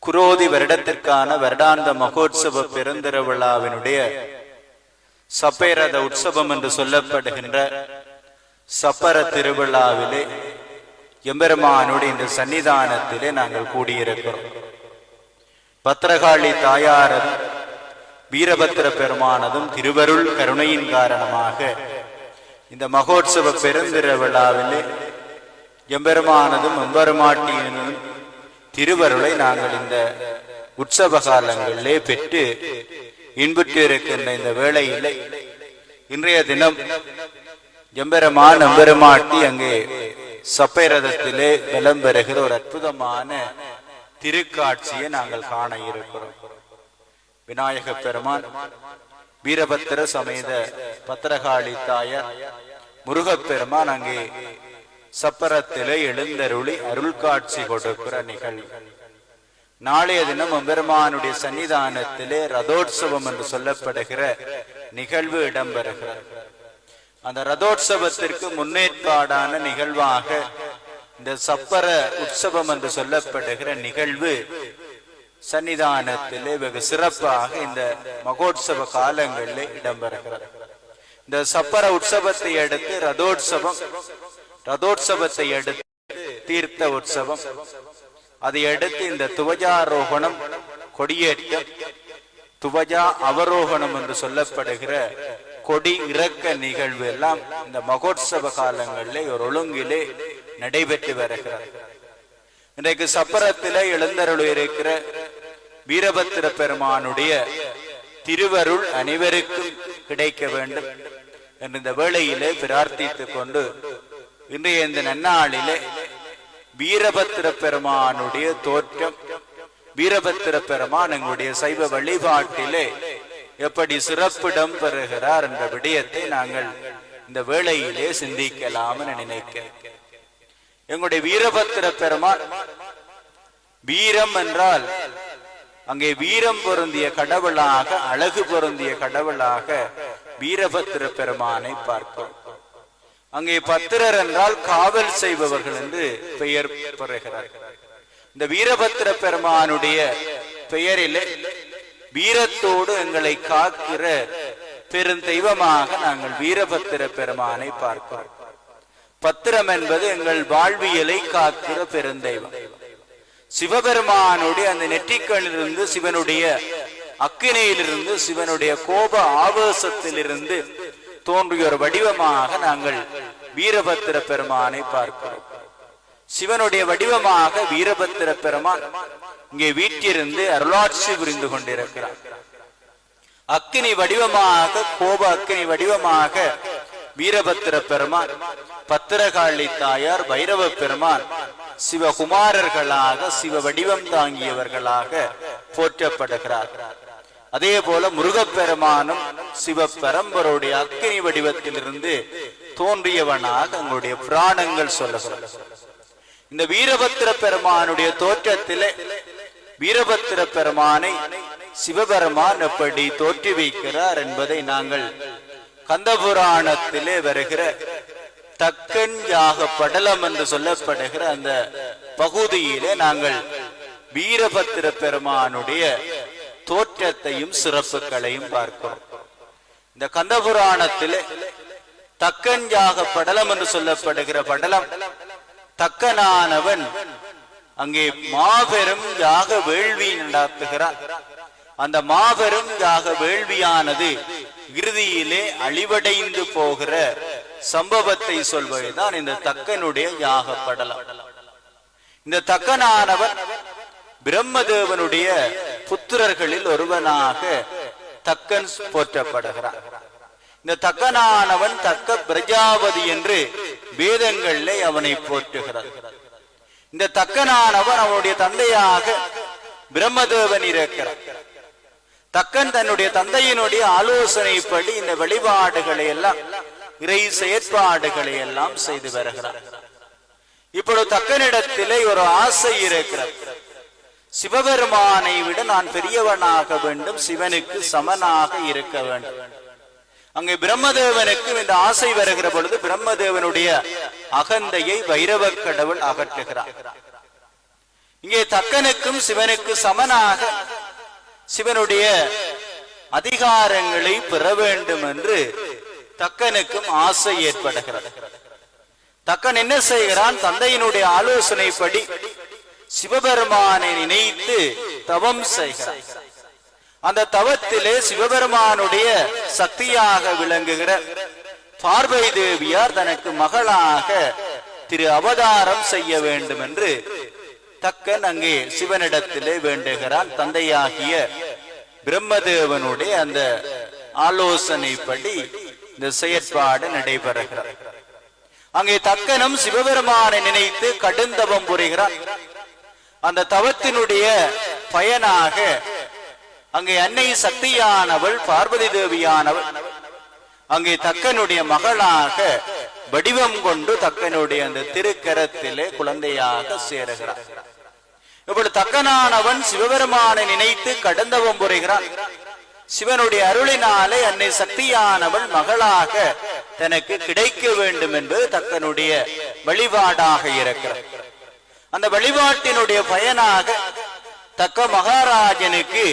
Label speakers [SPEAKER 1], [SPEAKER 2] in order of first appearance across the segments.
[SPEAKER 1] குரோதி வருடத்திற்கான வருடாந்த மகோத்சவ பெருந்திர விழாவினுடைய சப்பேரத உற்சவம் என்று சொல்லப்படுகின்ற சப்பர திருவிழாவிலே எம்பெருமானுடைய இந்த சன்னிதானத்திலே நாங்கள் கூடியிருக்கிறோம். பத்திரகாளி தாயாரதும் வீரபத்திர பெருமானதும் திருவருள் கருணையின் காரணமாக இந்த மகோத்சவ பெருந்திர விழாவிலே எம்பெருமானதும் எம்பெருமாட்டியினும் திருவருளை நாங்கள் இந்த உற்சவ காலங்களிலே பெற்று இன்புற்று இருக்கின்ற இந்த வேளையிலே இன்றைய தினம் எம்பெருமான் எம்பெருமாட்டி அங்கே சப்பைரதத்திலே பலம் பெறுகிற ஒரு அற்புதமான திருக்காட்சியை நாங்கள் காண இருக்கிறோம். விநாயக பெருமான், வீரபத்திர சமேத பத்திரகாளி தாயார், முருகப்பெருமான் அங்கே சப்பரத்திலே எழுந்தருளி அருள் காட்சி கொடுக்கிற நிகழ்வு. நாளைய தினம் எம்பெருமானுடைய சன்னிதானத்திலே ரதோற்சவம் என்று சொல்லப்படுகிற நிகழ்வு இடம்பெறுகிறது. அந்த ரதோற்சவத்திற்கு முன்னேற்பாடான நிகழ்வாக இந்த சப்பர உற்சவம் என்று சொல்லப்படுகிற நிகழ்வு சன்னிதானத்திலே வெகு சிறப்பாக இந்த மகோத்சவ காலங்களிலே இடம்பெறுகிறது. இந்த சப்பர உற்சவத்தை அடுத்து ரதோற்சவத்தை அடுத்து தீர்த்த உற்சவம், அதை அடுத்து இந்த துவஜாரோகணம், கொடியேற்றம், துவஜா அவரோகணம் என்று சொல்லப்படுகிற கொடி இறக்க நிகழ்வு எல்லாம் இந்த மகோத்சவ காலங்களிலே ஒரு ஒழுங்கிலே நடைபெற்று வருகிறது. இன்றைக்கு சப்பரத்திலே எழுந்தருள் இருக்கிற வீரபத்திர பெருமானுடைய திருவருள் அனைவருக்கும் கிடைக்க வேண்டும் என்று இந்த வேளையிலே பிரார்த்தித்துக் கொண்டு இன்றைய இந்த நன்னாளிலே வீரபத்திர பெருமானுடைய தோற்றம், வீரபத்திர பெருமான் எங்களுடைய சைவ வழிபாட்டிலே எப்படி சிறப்பிடம் பெறுகிறார் என்ற விடயத்தை நாங்கள் இந்த வேளையிலே சிந்திக்கலாம் என நினைக்கிறேன். எங்களுடைய வீரபத்திர பெருமான், வீரம் என்றால் அங்கே வீரம் பொருந்திய கடவுளாக, அழகு பொருந்திய கடவுளாக வீரபத்திர பெருமானை பார்க்கிறோம். அங்கே பத்திரர் என்றால் காவல் செய்பவர்கள் என்று பெயர் பெறுகிறார்கள். இந்த வீரபத்திர பெருமானுடைய பெயரிலே வீரத்தோடு எங்களை காக்கிற பெருந்தெய்வமாக நாங்கள் வீரபத்திர பெருமானை பார்க்கிறோம். பத்திரம் என்பது எங்கள் வாழ்வியலை காக்கிற பெருந்தெய்வம். சிவபெருமானுடைய அந்த நெற்றிக்கண்ணிலிருந்து, சிவனுடைய அக்கினியிலிருந்து, சிவனுடைய கோப ஆவேசத்திலிருந்து தோன்றிய ஒரு வடிவமாக நாங்கள் வீரபத்திர பெருமானை பார்க்கிறோம். சிவனுடைய வடிவமாக வீரபத்திர பெருமான் இங்கே வீட்டிலிருந்து அருளாட்சி புரிந்து கொண்டிருக்கிறார். அக்கினி வடிவமாக, கோப அக்கினி வடிவமாக வீரபத்திர பெருமான், பத்திரகாளி தாயார், பைரவ பெருமான் சிவகுமாரர்களாக, சிவ வடிவம் தாங்கியவர்களாக போற்றப்படுகிறார். அதே போல முருகப்பெருமானும் சிவ பரம்பருடைய அக்கினி வடிவத்திலிருந்து தோன்றியவனாக எங்களுடைய புராணங்கள் சொல்லுகிறது. இந்த வீரபத்திர பெருமானுடைய தோற்றத்திலே வீரபத்திர பெருமானை சிவபெருமான் எப்படி தோற்றி வைக்கிறார் என்பதை நாங்கள் கந்தபுராணத்திலே வருகிற தக்கன் யாக படலம் என்று சொல்லப்படுகிற அந்த பகுதியிலே நாங்கள் வீரபத்திர பெருமானுடைய தோற்றத்தையும் சிறப்புகளையும் பார்க்கிறோம். இந்த கந்தபுராணத்திலே தக்கன் யாக படலம் என்று சொல்லப்படுகிற படலம், தக்கனானவன் அங்கே மாபெரும் யாக வேள்வி நடத்துகிறான். அந்த மாபெரும் யாக வேள்வியானது இறுதியிலே அழிவடைந்து போகிற சம்பவத்தை சொல்வதுதான் இந்த தக்கனுடைய யாக படலம். இந்த தக்கனானவன் பிரம்மதேவனுடைய புத்திரர்களில் ஒருவனாக தக்கன் போற்றப்படுகிறான். இந்த தக்கனானவன் தக்க பிரஜாபதி என்று வேதங்களிலே அவனை போற்றுகிறார். இந்த தக்கனானவன் அவனுடைய தந்தையாக பிரம்மதேவன் இருக்கிறார். தக்கன் தன்னுடைய தந்தையினுடைய ஆலோசனைப்படி இந்த வழிபாடுகளை எல்லாம், இறை செயற்பாடுகளை எல்லாம் செய்து வருகிறார். இப்பொழுது தக்கனிடத்திலே ஒரு ஆசை இருக்கிறது. சிவபெருமானை விட நான் பெரியவனாக வேண்டும், சிவனுக்கு சமனாக இருக்க வேண்டும். அங்கே பிரம்மதேவனுக்கு இந்த ஆசை வருகிற பொழுது பிரம்மதேவனுடைய அகந்தையை பைரவ கடவுள் அகற்றுகிறார். இங்கே தக்கனுக்கும் சிவனுக்கு சமனாக சிவனுடைய அதிகாரங்களை பெற வேண்டும் என்று தக்கனுக்கும் ஆசை ஏற்படுகிறது. தக்கன் என்ன செய்கிறான்? தந்தையினுடைய ஆலோசனைப்படி சிவபெருமானை நினைத்து தவம் செய்கிறான். அந்த தவத்திலே சிவபெருமானுடைய சக்தியாக விளங்குகிற பார்வதி தேவியார் தனக்கு மகளாக திரு அவதாரம் செய்ய வேண்டும் என்று தக்கன் அங்கே சிவனிடத்திலே வேண்டுகிறான். தந்தையாகிய பிரம்மதேவனுடைய அந்த ஆலோசனைப்படி இந்த செயற்பாடு நடைபெறுகிறது. அங்கே தக்கனும் சிவபெருமானை நினைத்து கடுந்தவம் புரிகிறான். அந்த தவத்தினுடைய பயனாக அங்கே அன்னை சக்தியானவள் பார்வதி தேவியானவள் அங்கே தக்கனுடைய மகளாக வடிவம் கொண்டு தக்கனுடைய அந்த திருக்கரத்திலே குழந்தையாக சேருகிறார். இப்படி தக்கனானவன் சிவபெருமானை நினைத்து கடந்தவம் புரிகிறான். சிவனுடைய அருளினாலே அன்னை சக்தியானவள் மகளாக தனக்கு கிடைக்க வேண்டும் என்பது தக்கனுடைய வழிபாடாக இருக்கிறது. அந்த வழிபாட்டினுடைய பயனாக தக்க மகாராஜனுக்கு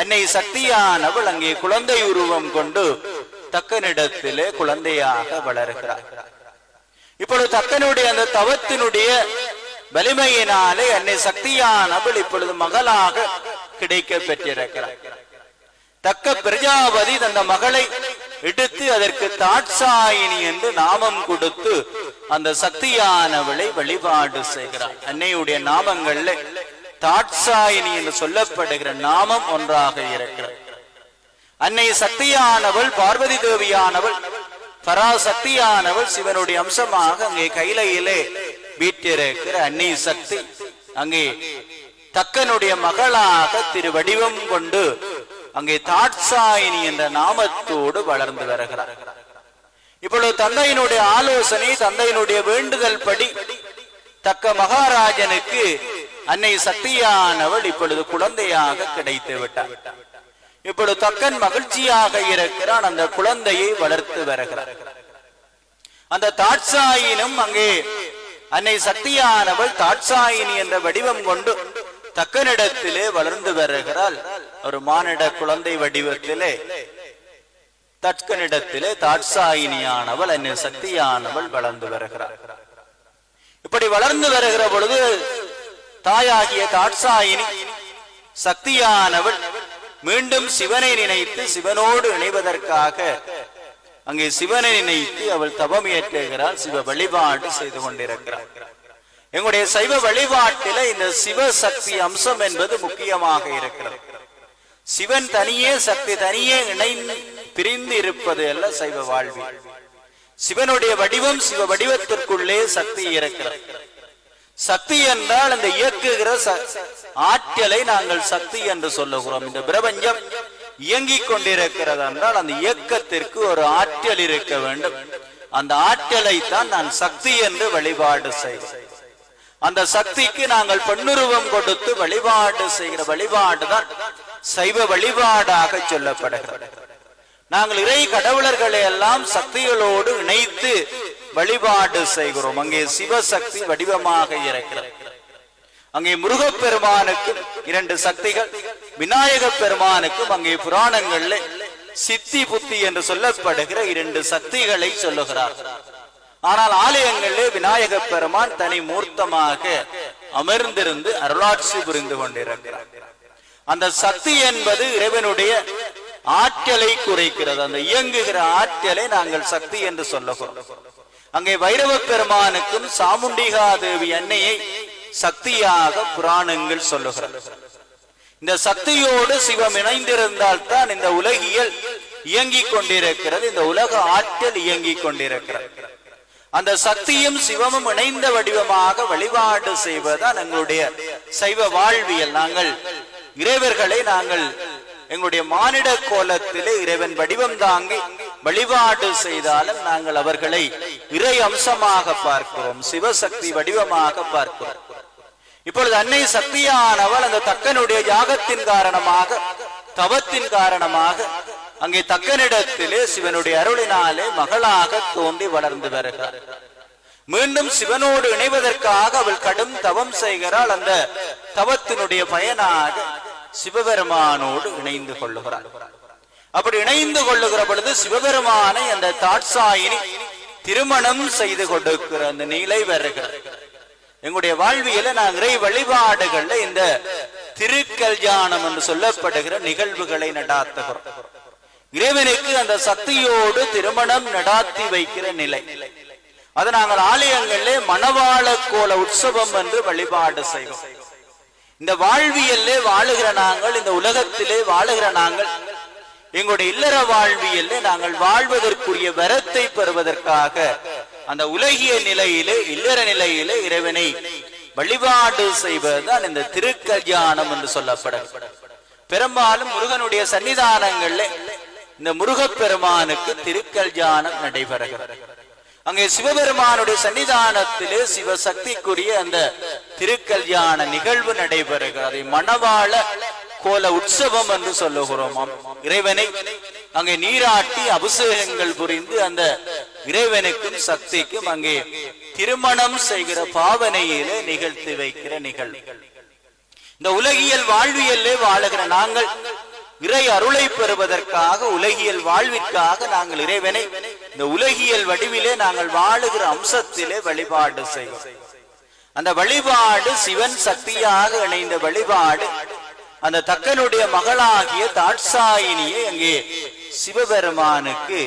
[SPEAKER 1] அன்னை சக்தியானவள் அங்கே குழந்தை உருவம் கொண்டு தக்கனிடத்திலே குழந்தையாக வளர்கிறார். இப்பொழுது தக்கனுடைய அந்த தவத்தினுடைய வலிமையினாலே அன்னை சக்தியானவள் இப்பொழுது மகளாக கிடைக்க பெற்றிருக்கிறார். தக்க பிரஜாபதி அந்த மகளை எடுத்து அதற்கு தாட்சாயினி என்று நாமம் கொடுத்து அந்த சக்தியானவளை வழிபாடு செய்கிறார். அன்னையுடைய நாமங்கள்ல தாட்சாயினி என்று சொல்லப்படுகிற நாமம் ஒன்றாக இருக்கிறது. அன்னை சக்தியானவள் பார்வதி தேவியானவள் பராசக்தியானவள் சிவனுடைய அம்சமாக அங்கே கைலையிலே வீட்டிருக்கிற அன்னை சக்தி அங்கே தக்கனுடைய மகளாக திரு வடிவம் கொண்டு அங்கே தாட்சாயினி என்ற நாமத்தோடு வளர்ந்து வருகிறார். இப்பொழுது தந்தையினுடைய ஆலோசனை, தந்தையினுடைய வேண்டுதல் படி தக்க மகாராஜனுக்கு அன்னை சக்தியானவள் இப்பொழுது குழந்தையாக கிடைத்து விட்டார். இப்பொழுது தக்கன் மகிழ்ச்சியாக இருக்கிறான். அந்த குழந்தையை வளர்த்து வருகிறார். அந்த தாட்சாயினும் அங்கே அன்னை சக்தியானவள் தாட்சாயினி என்ற வடிவம் கொண்டு தக்கனிடத்திலே வளர்ந்து வருகிறாள். ஒரு மானிட குழந்தை வடிவத்திலே தக்கனிடத்திலே தாட்சாயினியானவள் அன்னை சக்தியானவள் வளர்ந்து வருகிறார். இப்படி வளர்ந்து வருகிற பொழுது தாயாகிய தாட்சாயினி சக்தியானவள் மீண்டும் சிவனை நினைத்து சிவனோடு இணைவதற்காக அங்கே சிவனை நினைத்து அவள் தவம் இயற்றுகிறாள். சிவ வழிபாடு செய்து கொண்டிருக்கிறார். எங்களுடைய சைவ வழிபாட்டில இந்த சிவசக்தி அம்சம் என்பது முக்கியமாக இருக்கிறது. சிவன் தனியே சக்தி தனியே இணைந்து பிரிந்து இருப்பது அல்ல சைவ வாழ்வி. சிவனுடைய வடிவம் சிவ வடிவத்திற்குள்ளே சக்தி இருக்கிறது. சக்தி என்றால் அந்த இயக்குகிற ஆற்றலை நாங்கள் சக்தி என்று சொல்லுகிறோம். இந்த பிரபஞ்சம் இயங்கிக் கொண்டிருக்கிறது என்றால் அந்த இயக்கத்திற்கு ஒரு ஆற்றல் இருக்க வேண்டும். அந்த ஆற்றலை தான் நான் சக்தி என்று வழிபாடு செய்கிறேன். அந்த சக்திக்கு நாங்கள் பெண்ணுருவம் கொடுத்து வழிபாடு செய்கிற வழிபாடுதான் சைவ வழிபாடாக சொல்லப்படுகிறது. நாங்கள் இறை கடவுளர்களை எல்லாம் சக்திகளோடு இணைத்து வழிபாடு செய்கிறோம். அங்கே சிவசக்தி வடிவமாக இருக்கிறது. அங்கே முருகப்பெருமானுக்கு 2 சக்திகள், விநாயக பெருமானுக்கும் அங்கே புராணங்கள்ல சித்தி புத்தி என்று சொல்லப்படுகிற 2 சக்திகளை சொல்லுகிறார். ஆனால் ஆலயங்களிலே விநாயக பெருமான் தனி மூர்த்தமாக அமர்ந்திருந்து அருளாட்சி புரிந்து கொண்டிருக்கிறார். அந்த சக்தி என்பது இறைவனுடைய ஆற்றலை குறைக்கிறது. அந்த இயங்குகிற ஆற்றலை நாங்கள் சக்தி என்று சொல்லுகிறோம். அங்கே வைரவ பெருமானுக்கும் சாமுண்டிகா தேவி அன்னையை சக்தியாக புராணங்கள் சொல்லுகிறது. இந்த சக்தியோடு சிவம் இணைந்திருந்தால் தான் இந்த உலகியல் இயங்கிக் கொண்டிருக்கிறது. இந்த உலக ஆற்றல் இயங்கிக் கொண்டிருக்கிறது. அந்த சக்தியும் சிவமும் இணைந்த வடிவமாக வழிபாடு செய்வதுதான் எங்களுடைய சைவ வாழ்வியல். நாங்கள் இறைவர்களை நாங்கள் எங்களுடைய மானிட கோலத்திலே இறைவன் வடிவம் தாங்கி வழிபாடு செய்தாலும் நாங்கள் அவர்களை இறை அம்சமாக பார்க்கிறோம், சிவசக்தி வடிவமாக பார்க்கிறோம். இப்பொழுது அன்னை சக்தியானவள் அந்த தக்கனுடைய யாகத்தின் காரணமாக தவத்தின் காரணமாக அங்கே தக்கனிடத்திலே சிவனுடைய அருளினாலே மகளாக தோன்றி வளர்ந்து வருகிறார். மீண்டும் சிவனோடு இணைவதற்காக அவள் கடும் தவம் செய்கிறாள். அந்த தவத்தினுடைய பயனாக சிவபெருமானோடு இணைந்து கொள்ளுகிறாள். அப்படி இணைந்து கொள்ளுகிற பொழுது சிவபெருமானை அந்த தாட்சாயினி திருமணம் செய்து கொடுக்கிற அந்த நிலை வருகிறது. எங்களுடைய வாழ்வியல நான் இறை வழிபாடுகள்ல இந்த திருக்கல்யாணம் என்று சொல்லப்படுகிற நிகழ்வுகளை நடாத்துகிறோம். இறைவனுக்கு அந்த சக்தியோடு திருமணம் நடாத்தி வைக்கிற நிலை, அது நாங்கள் ஆலயங்களிலே மணவாள கோல உற்சவம் என்று வழிபாடு செய்வோம். இந்த வாழ்வியல்லே வாழுகிற நாங்கள், இந்த உலகத்திலே வாழுகிற நாங்கள், எங்களுடைய இல்லற வாழ்வியல்லே நாங்கள் வாழ்வதற்குரிய வரத்தை பெறுவதற்காக அந்த உலகிய நிலையிலே இல்லற நிலையிலே இறைவனை வழிபாடு செய்வதுதான் இந்த திருக்கல்யாணம் என்று சொல்லப்படும். பெரும்பாலும் முருகனுடைய சன்னிதானங்கள்ல இந்த முருகப்பெருமானுக்கு திருக்கல்யாணம் நடைபெறுகிறது. அங்கே சிவபெருமானுடைய சன்னிதானத்திலே சிவசக்திக்குரிய அந்த திருக்கல்யாண நிகழ்வு நடைபெறுகிறது. மணவாள கோல உற்சவம் என்று சொல்லுகிறோம். இறைவனை அங்கே நீராட்டி அபிஷேகங்கள் புரிந்து அந்த இறைவனுக்கும் சக்திக்கும் அங்கே திருமணம் செய்கிற பாவனையிலே நிகழ்த்தி வைக்கிற நிகழ்வு. இந்த உலகியல் வாழ்வியல்லே வாழுகிற நாங்கள் இறை அருளை பெறுவதற்காக, உலகியல் வாழ்விற்காக நாங்கள் இறைவனை இந்த உலகியல் வடிவிலே நாங்கள் வாழுகிற அம்சத்திலே வழிபாடு செய்வோம். அந்த வழிபாடு சிவன் சக்தியாக இணைந்த வழிபாடு. அந்த தக்கனுடைய மகளாகிய தாட்சாயினியை அங்கே சிவபெருமானுக்கு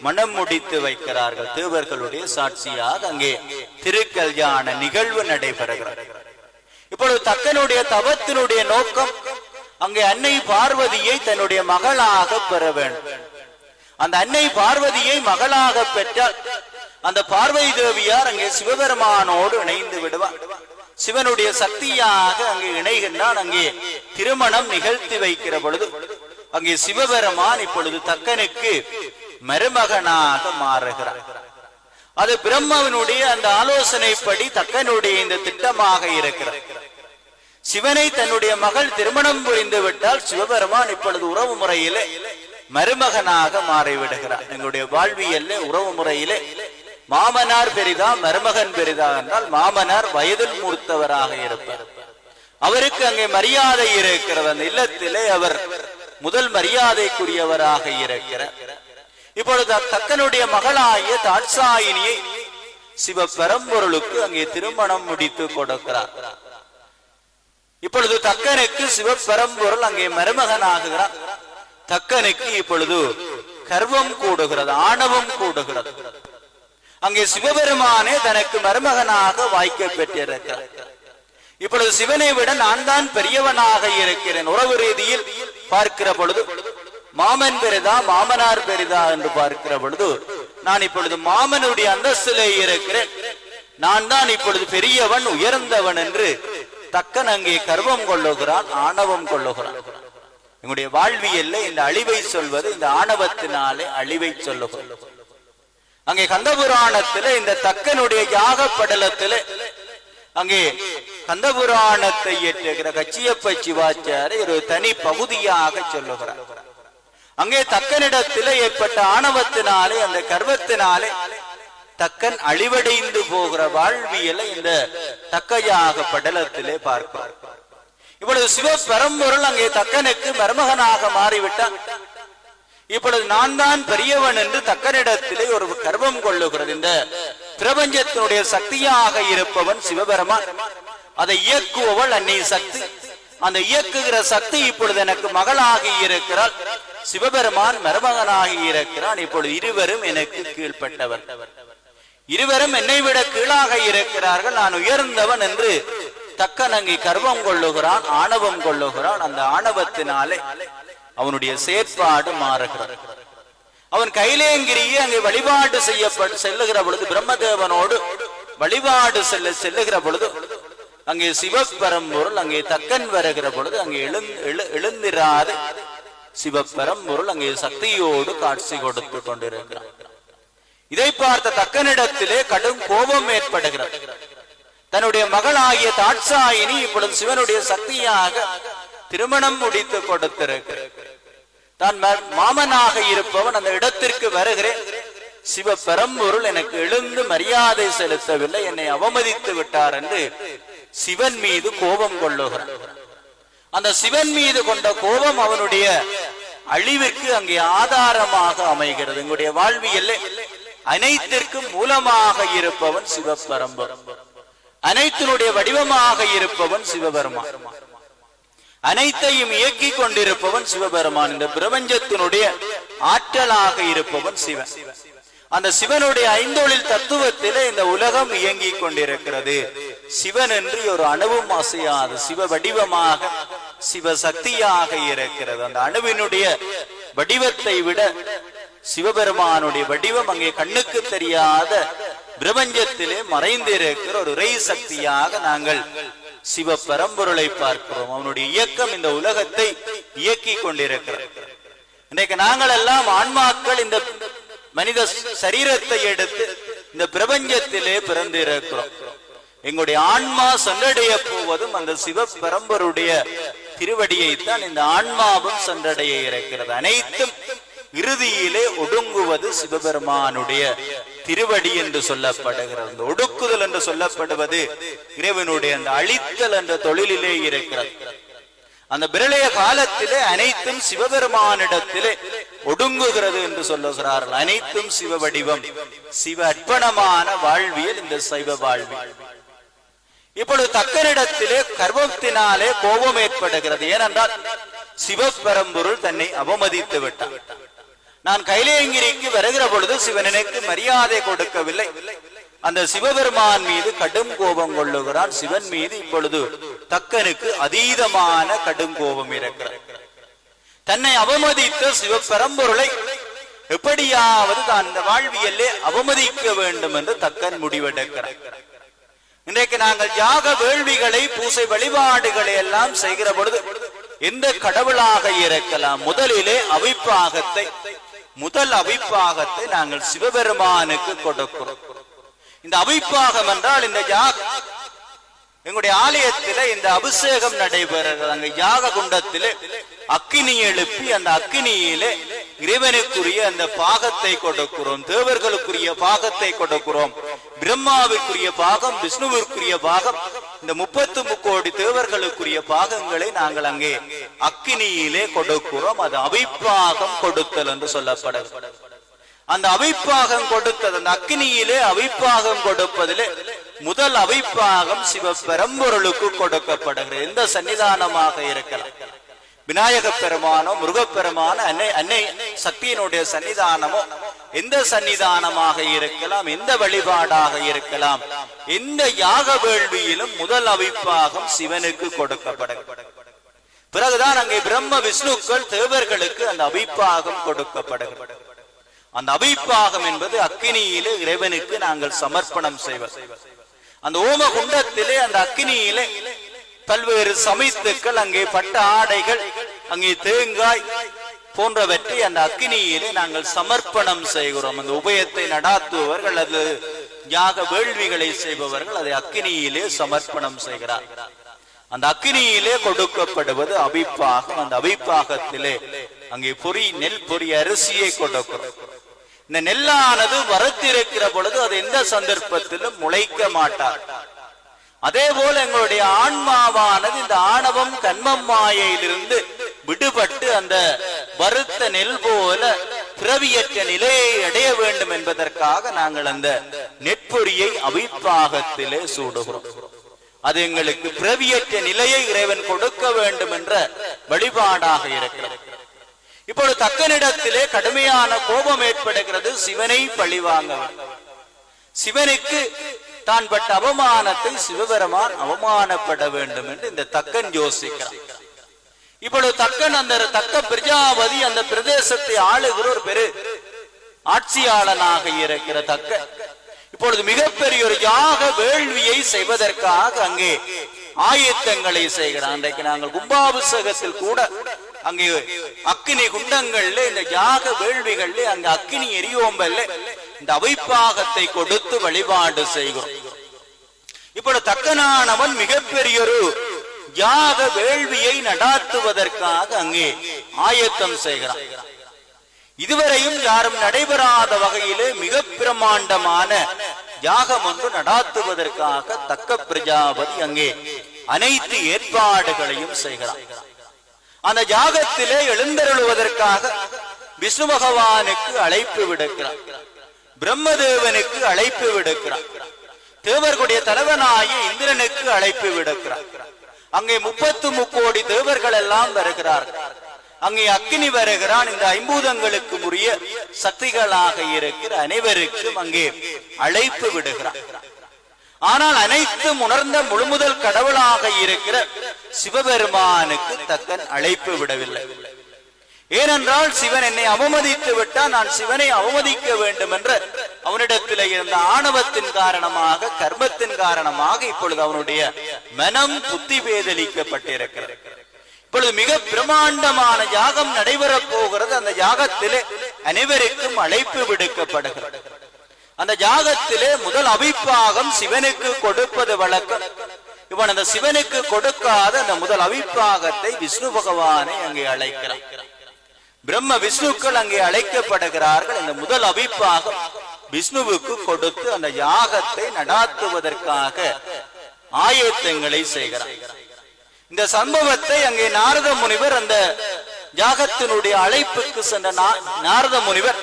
[SPEAKER 1] மனம் முடித்து வைக்கிறார்கள். தேவர்களுடைய சாட்சியாக அங்கே திருக்கல்யாண நிகழ்வு நடைபெறுகிறது. இப்பொழுது தக்கனுடைய தவத்தினுடைய நோக்கம் அங்கே அன்னை பார்வதியை தன்னுடைய மகளாக பெற வேண்டும். அந்த அன்னை பார்வதியை மகளாக பெற்றால் அந்த பார்வதி தேவியார் அங்கே சிவபெருமானோடு இணைந்து விடுவார். சிவனுடைய சக்தியாக அங்கே இணைகின்றான். அங்கே திருமணம் நிகழ்த்தி வைக்கிற பொழுது அங்கே சிவபெருமான் இப்பொழுது தக்கனுக்கு மருமகனாக மாறுகிறார். அது பிரம்மனுடைய அந்த ஆலோசனைப்படி தக்கனுடைய இந்த திட்டமாக இருக்கிறது. சிவனை தன்னுடைய மகள் திருமணம் புரிந்து விட்டால் சிவபெருமான் இப்பொழுது உறவு முறையிலே மருமகனாக மாறிவிடுகிறார். எங்களுடைய வாழ்வியல்ல உறவு முறையிலே மாமனார் பெரிதா மருமகன் பெரிதா என்றால் மாமனார் வயதில் மூர்த்தவராக இருப்பார். அவருக்கு அங்கே மரியாதை இருக்கிறது. அந்த இல்லத்திலே அவர் முதல் மரியாதைக்குரியவராக இருக்கிறார். இப்பொழுது தக்கனுடைய மகளாகிய தாட்சாயினியை சிவபெரும்பொருளுக்கு அங்கே திருமணம் முடித்து கொடுக்கிறார். இப்பொழுது தக்கனுக்கு சிவபெரும்பொருள் அங்கே மருமகனாகிறார். தக்கனுக்கு இப்பொழுது கர்வம் கூடுகிறது, ஆணவம் கூடுகிறது. அங்கே சிவபெருமானே தனக்கு மருமகனாக வாய்க்க பெற்றிருக்கிறார். இப்பொழுது சிவனை விட நான் தான் பெரியவனாக இருக்கிறேன். உறவு ரீதியில் பார்க்கிற பொழுது மாமன் பெரிதா மாமனார் பெரிதா என்று பார்க்கிற பொழுது நான் இப்பொழுது மாமனுடைய அந்தஸ்திலே இருக்கிறேன், நான் தான் இப்பொழுது பெரியவன் உயர்ந்தவன் என்று தக்கன் அங்கே கர்வம் கொள்ளுகிறான், ஆணவம் கொள்ளுகிறான். எங்களுடைய வாழ்வியல்ல இந்த அழிவை சொல்வது இந்த ஆணவத்தினாலே அழிவை சொல்லுகிறோம். அங்கே கந்தபுராணத்திலே இந்த தக்கனுடைய யாக படலத்திலே அங்கே கந்தபுராணத்தை ஏற்றுகிற கச்சியப்ப சிவாச்சாரி ஒரு தனி பகுதியாக சொல்லுகிறார். அங்கே தக்கனிடத்திலே ஏற்பட்ட ஆணவத்தினாலே அந்த கர்வத்தினாலே தக்கன் அழிவடைந்து போகிற வாழ்வியலை இந்த தக்கையாக படலத்திலே பார்ப்பார். இப்பொழுது சிவபெரும்பொருள் அங்கே தக்கனுக்கு மருமகனாக மாறிவிட்டான். இப்பொழுது நான் தான் பெரியவன் என்று தக்கனிடத்திலே ஒரு கர்வம் கொள்ளுகிறது. இந்த பிரபஞ்சத்தினுடைய சக்தியாக இருப்பவன் சிவபெருமான், அதை இயக்குபவள் அன்னை சக்தி. அந்த இயக்குகிற சக்தி இப்பொழுது எனக்கு மகளாகி இருக்கிறாள், சிவபெருமான் மருமகனாகி இருக்கிறான். இப்பொழுது இருவரும் எனக்கு கீழ்பட்டவர், இருவரும் என்னை விட கீழாக இருக்கிறார்கள், நான் உயர்ந்தவன் என்று தக்கன் அங்கே கர்வம் கொள்ளுகிறான், ஆணவம் கொள்ளுகிறான். அந்த ஆணவத்தினாலே அவனுடைய செயற்பாடு மாறுகிறது. அவன் கைலேங்கிரியே அங்கே வழிபாடு செய்யப்பட்டு செல்லுகிற பொழுது பிரம்மதேவனோடு வழிபாடு செல்லுகிற பொழுது அங்கே சிவபெரும்பொருள் அங்கே தக்கன் வருகிற பொழுது அங்கே எழுந்திராது சிவபெரும்பொருள் அங்கே சக்தியோடு காட்சி கொடுத்து கொண்டிருக்கிறான். இதை பார்த்த தக்கனிடத்திலே கடும் கோபம் ஏற்படுகிறது. தன்னுடைய மகளாகிய தாட்சாயினி இப்பொழுது சிவனுடைய சக்தியாக திருமணம் முடித்து கொடுத்திருக்கிறார். தான் மாமனாக இருப்பவன் அந்த இடத்திற்கு வருகிறேன், சிவபரம்பொருள் எனக்கு எழுந்து மரியாதை செலுத்தவில்லை, என்னை அவமதித்து விட்டார் என்று சிவன் மீது கோபம் கொள்ளுகிறான். அந்த சிவன் மீது கொண்ட கோபம் அவனுடைய அழிவிற்கு அங்கே ஆதாரமாக அமைகிறது. எங்களுடைய வாழ்வியல்ல அனைத்திற்கும் மூலமாக இருப்பவன் சிவபரம்பொருள், அனைத்தினுடைய வடிவமாக இருப்பவன் சிவபெருமான், அனைத்தையும் இயக்கி கொண்டிருப்பவன் சிவபெருமான், இந்த பிரபஞ்சத்தினுடைய ஆற்றலாக இருப்பவன் சிவன். அந்த சிவனுடைய ஐந்தொழில் தத்துவத்திலே இந்த உலகம் இயங்கிக் கொண்டிருக்கிறது. சிவன் என்று ஒரு அணுவும் அசையாது சிவ வடிவமாக சிவசக்தியாக இருக்கிறது. அந்த அணுவினுடைய வடிவத்தை விட சிவபெருமானுடைய வடிவம் அங்கே கண்ணுக்கு தெரியாத பிரபஞ்சத்திலே மறைந்திருக்கிற ஒரு இறை சக்தியாக நாங்கள் சிவ பரம்பொருளை பார்க்கிறோம். அவனுடைய இயக்கம் இந்த உலகத்தை இயக்கி கொண்டிருக்கிறது. இன்றைக்கு நாங்கள் எல்லாம் ஆன்மாக்கள் இந்த மனித சரீரத்தை எடுத்து இந்த பிரபஞ்சத்திலே பிறந்திருக்கிறோம். எங்களுடைய ஆன்மா சென்றடைய போவதும் அந்த சிவ பரம்பருடைய திருவடியைத்தான் இந்த ஆன்மாவும் சென்றடைய இருக்கிறது. அனைத்தும் இறுதியிலே ஒடுங்குவது சிவபெருமானுடைய திருவடி என்று சொல்லப்படுகிறது. அந்த ஒடுக்குதல் என்று சொல்லப்படுவது இறைவனுடைய அந்த அழித்தல் என்ற தொழிலிலே இருக்கிறது. அந்த பிரளய காலத்திலே அனைத்தும் சிவபெருமானிடத்திலே ஒடுங்குகிறது என்று சொல்லுகிறார்கள். அனைத்தும் சிவ வடிவம், சிவ அர்ப்பணமான வாழ்வியல் இந்த சைவ வாழ்வியல். இப்பொழுது தக்கனிடத்திலே கர்வத்தினாலே கோபம் ஏற்படுகிறது. ஏனென்றால் சிவபரம்பொருள் தன்னை அவமதித்து விட்டார். நான் கைலேயங்கிரிக்கு வருகிற பொழுது சிவன் எனக்கு மரியாதை கொடுக்கவில்லை. அந்த சிவபெருமான் மீது கடும் கோபம் கொள்ளுகிறான். சிவன் மீது இப்பொழுது தக்கனுக்கு அதீதமான கடும் கோபம் இருக்கிறது. தன்னை அவமதித்த சிவபரம்பொருளை எப்படியாவது தான் இந்த வாழ்வியல்லே அவமதிக்க வேண்டும் என்று தக்கன் முடிவெடுக்கிறார். இன்றைக்கு நாங்கள் யாக வேள்விகளை பூசை வழிபாடுகளை எல்லாம் செய்கிற பொழுது எந்த கடவுளாக இருக்கலாம், முதலிலே முதல் அவிப்பாகத்தை நாங்கள் சிவபெருமானுக்கு கொடுக்கிறோம். இந்த அவிப்பாகம் என்றால் இந்த எங்களுடைய ஆலயத்திலே இந்த அபிஷேகம் நடைபெறுகிறது. அங்க யாக குண்டத்திலே அக்கினி எழுப்பி அந்த அக்கினியிலே இறைவனுக்குரிய அந்த பாகத்தை கொடுக்கிறோம், தேவர்களுக்குரிய பாகத்தை கொடுக்கிறோம், பிரம்மாவிற்குரிய பாகம், விஷ்ணுவிற்குரிய பாகம், இந்த 33 கோடி தேவர்களுக்குரிய பாகங்களை நாங்கள் அங்கே அக்கினியிலே கொடுக்கிறோம். அது அவிப்பாகம் கொடுத்தல் என்று சொல்லப்படுகிறது. அந்த அவிப்பாகம் கொடுத்தது, அந்த அக்கினியிலே அவிப்பாகம் கொடுப்பதிலே முதல் அவிப்பாகம் சிவபெரும்பொருளுக்கு கொடுக்கப்படுகிறது. எந்த சன்னிதானமாக இருக்கலாம், விநாயக பெருமானோ முருகப்பெருமானோ அன்னை சக்தியினுடைய சன்னிதானமோ எந்த சன்னிதானமாக இருக்கலாம், எந்த வழிபாடாக இருக்கலாம், எந்த யாக வேள்வியிலும் முதல் அவிப்பாகம் சிவனுக்கு கொடுக்கப்படுகிறது. பிறகுதான் அங்கே பிரம்ம விஷ்ணுக்கள் தேவர்களுக்கு அந்த அவிப்பாகம் கொடுக்கப்படுகிறது. அந்த அவிப்பாகம் என்பது அக்கினியிலே இறைவனுக்கு நாங்கள் சமர்ப்பணம் செய்வது. அந்த ஓம குண்டத்திலே அந்த அக்கினியிலே பல்வேறு சமைத்துக்கள், அங்கே பட்ட ஆடைகள், அங்கே தேங்காய் போன்றவற்றை அந்த அக்கினியிலே நாங்கள் சமர்ப்பணம் செய்கிறோம். அந்த உபயத்தை நடாத்துபவர்கள், அது யாக வேள்விகளை செய்பவர்கள் அதை அக்கினியிலே சமர்ப்பணம் செய்கிறார். அந்த அக்கினியிலே கொடுக்கப்படுவது அவிப்பாகம். அந்த அவிப்பாகத்திலே அங்கே நெல் பொறி அரிசியை கொடுக்கிறோம். இந்த நெல்லானது வரத்திருக்கிற பொழுது அது எந்த சந்தர்ப்பத்திலும் முளைக்க மாட்டார். அதே போல எங்களுடைய ஆன்மாவானது இந்த ஆணவம் கண்மம் மாயையிலிருந்து விடுபட்டு அந்த வருத்த நெல் போல பிறவியற்ற நிலையை அடைய வேண்டும் என்பதற்காக நாங்கள் அந்த நெற்பொறியை அவிப்பாகத்திலே சூடுகிறோம். அது எங்களுக்கு பிறவியற்ற நிலையை இறைவன் கொடுக்க வேண்டும் என்ற வழிபாடாக இருக்கிறது. இப்பொழுது தக்கனிடத்திலே கடுமையான கோபம் ஏற்படுகிறது. சிவனை பழிவாங்க, சிவனுக்கு தான் பட்ட அவமானத்தை சிவபெருமான் அவமானப்பட வேண்டும் என்று இந்த தக்கன் யோசிக்கிறார். இப்பொழுது தக்கன் அந்த தக்க பிரஜாபதி அந்த பிரதேசத்தை ஆளுகிற ஒரு பெரு ஆட்சியாளனாக இருக்கிற தக்கன் இப்பொழுது மிகப்பெரிய ஒரு யாக வேள்வியை செய்வதற்காக அங்கே ஆயத்தங்களை செய்கிறான். அன்றைக்கு நாங்கள் கும்பாபிஷேகத்தில் கூட அங்கே அக்கினி குண்டங்கள்ல இந்த யாக வேள்விகள்ல அங்க அக்கினி எரியோம்பல்ல இந்த அவிப்பாகத்தை கொடுத்து வழிபாடு செய்கிறோம். இப்பொழுது தக்கனானவன் மிகப்பெரிய ஒரு யாக வேள்வியை நடாத்துவதற்காக அங்கே ஆயத்தம் செய்கிறான். இதுவரையும் யாரும் நடைபெறாத வகையிலே மிக பிரமாண்டமான யாகம் ஒன்று நடாத்துவதற்காக தக்க பிரஜாபதி அங்கே அனைத்து ஏற்பாடுகளையும் செய்கிறார். அந்த யாகத்திலே எழுந்தருளுவதற்காக விஷ்ணு பகவானுக்கு அழைப்பு விடுக்கிறார், பிரம்மதேவனுக்கு அழைப்பு விடுக்கிறார், தேவர்களுடைய தலைவனாகிய இந்திரனுக்கு அழைப்பு விடுக்கிறார். அங்கே 33 கோடி தேவர்கள் எல்லாம் வருகிறார்கள். அங்கே அக்னி வருகிறான். இந்த ஐம்பூதங்களுக்கு உரிய சக்திகளாக இருக்கிற அனைவருக்கும் அங்கே அழைப்பு விடுகிறார். ஆனால் அனைத்தும் உணர்ந்த முழுமுதல் கடவுளாக இருக்கிற சிவபெருமானுக்கு தக்கன் அழைப்பு விடவில்லை. ஏனென்றால் சிவன் என்னை அவமதித்து விட்டால் நான் சிவனை அவமதிக்க வேண்டும் என்ற அவனிடத்தில் இருந்த ஆணவத்தின் காரணமாக, கர்மத்தின் காரணமாக இப்பொழுது அவனுடைய மனம் புத்தி பேதலிக்கப்பட்டிருக்கிறது. இப்பொழுது மிக பிரமாண்டமான யாகம் நடைபெறப் போகிறது. அந்த யாகத்திலே அனைவருக்கும் அழைப்பு விடுக்கப்படுகிறது. அந்த யாகத்திலே முதல் அபிப்பாகம் சிவனுக்கு கொடுப்பது வழக்கம். இவன் அந்த சிவனுக்கு கொடுக்காத அந்த முதல் அபிப்பாகத்தை விஷ்ணு பகவானை அங்கே அழைக்கிறார். பிரம்ம விஷ்ணுக்கள் அங்கே அழைக்கப்படுகிறார்கள். இந்த முதல் அபிப்பாகம் விஷ்ணுவுக்கு கொடுத்து அந்த யாகத்தை நடாத்துவதற்காக ஆயத்தங்களை செய்கிறார். இந்த சம்பவத்தை அங்கே நாரத முனிவர், அந்த யாகத்தினுடைய அழைப்புக்கு சென்ற நாரத முனிவர்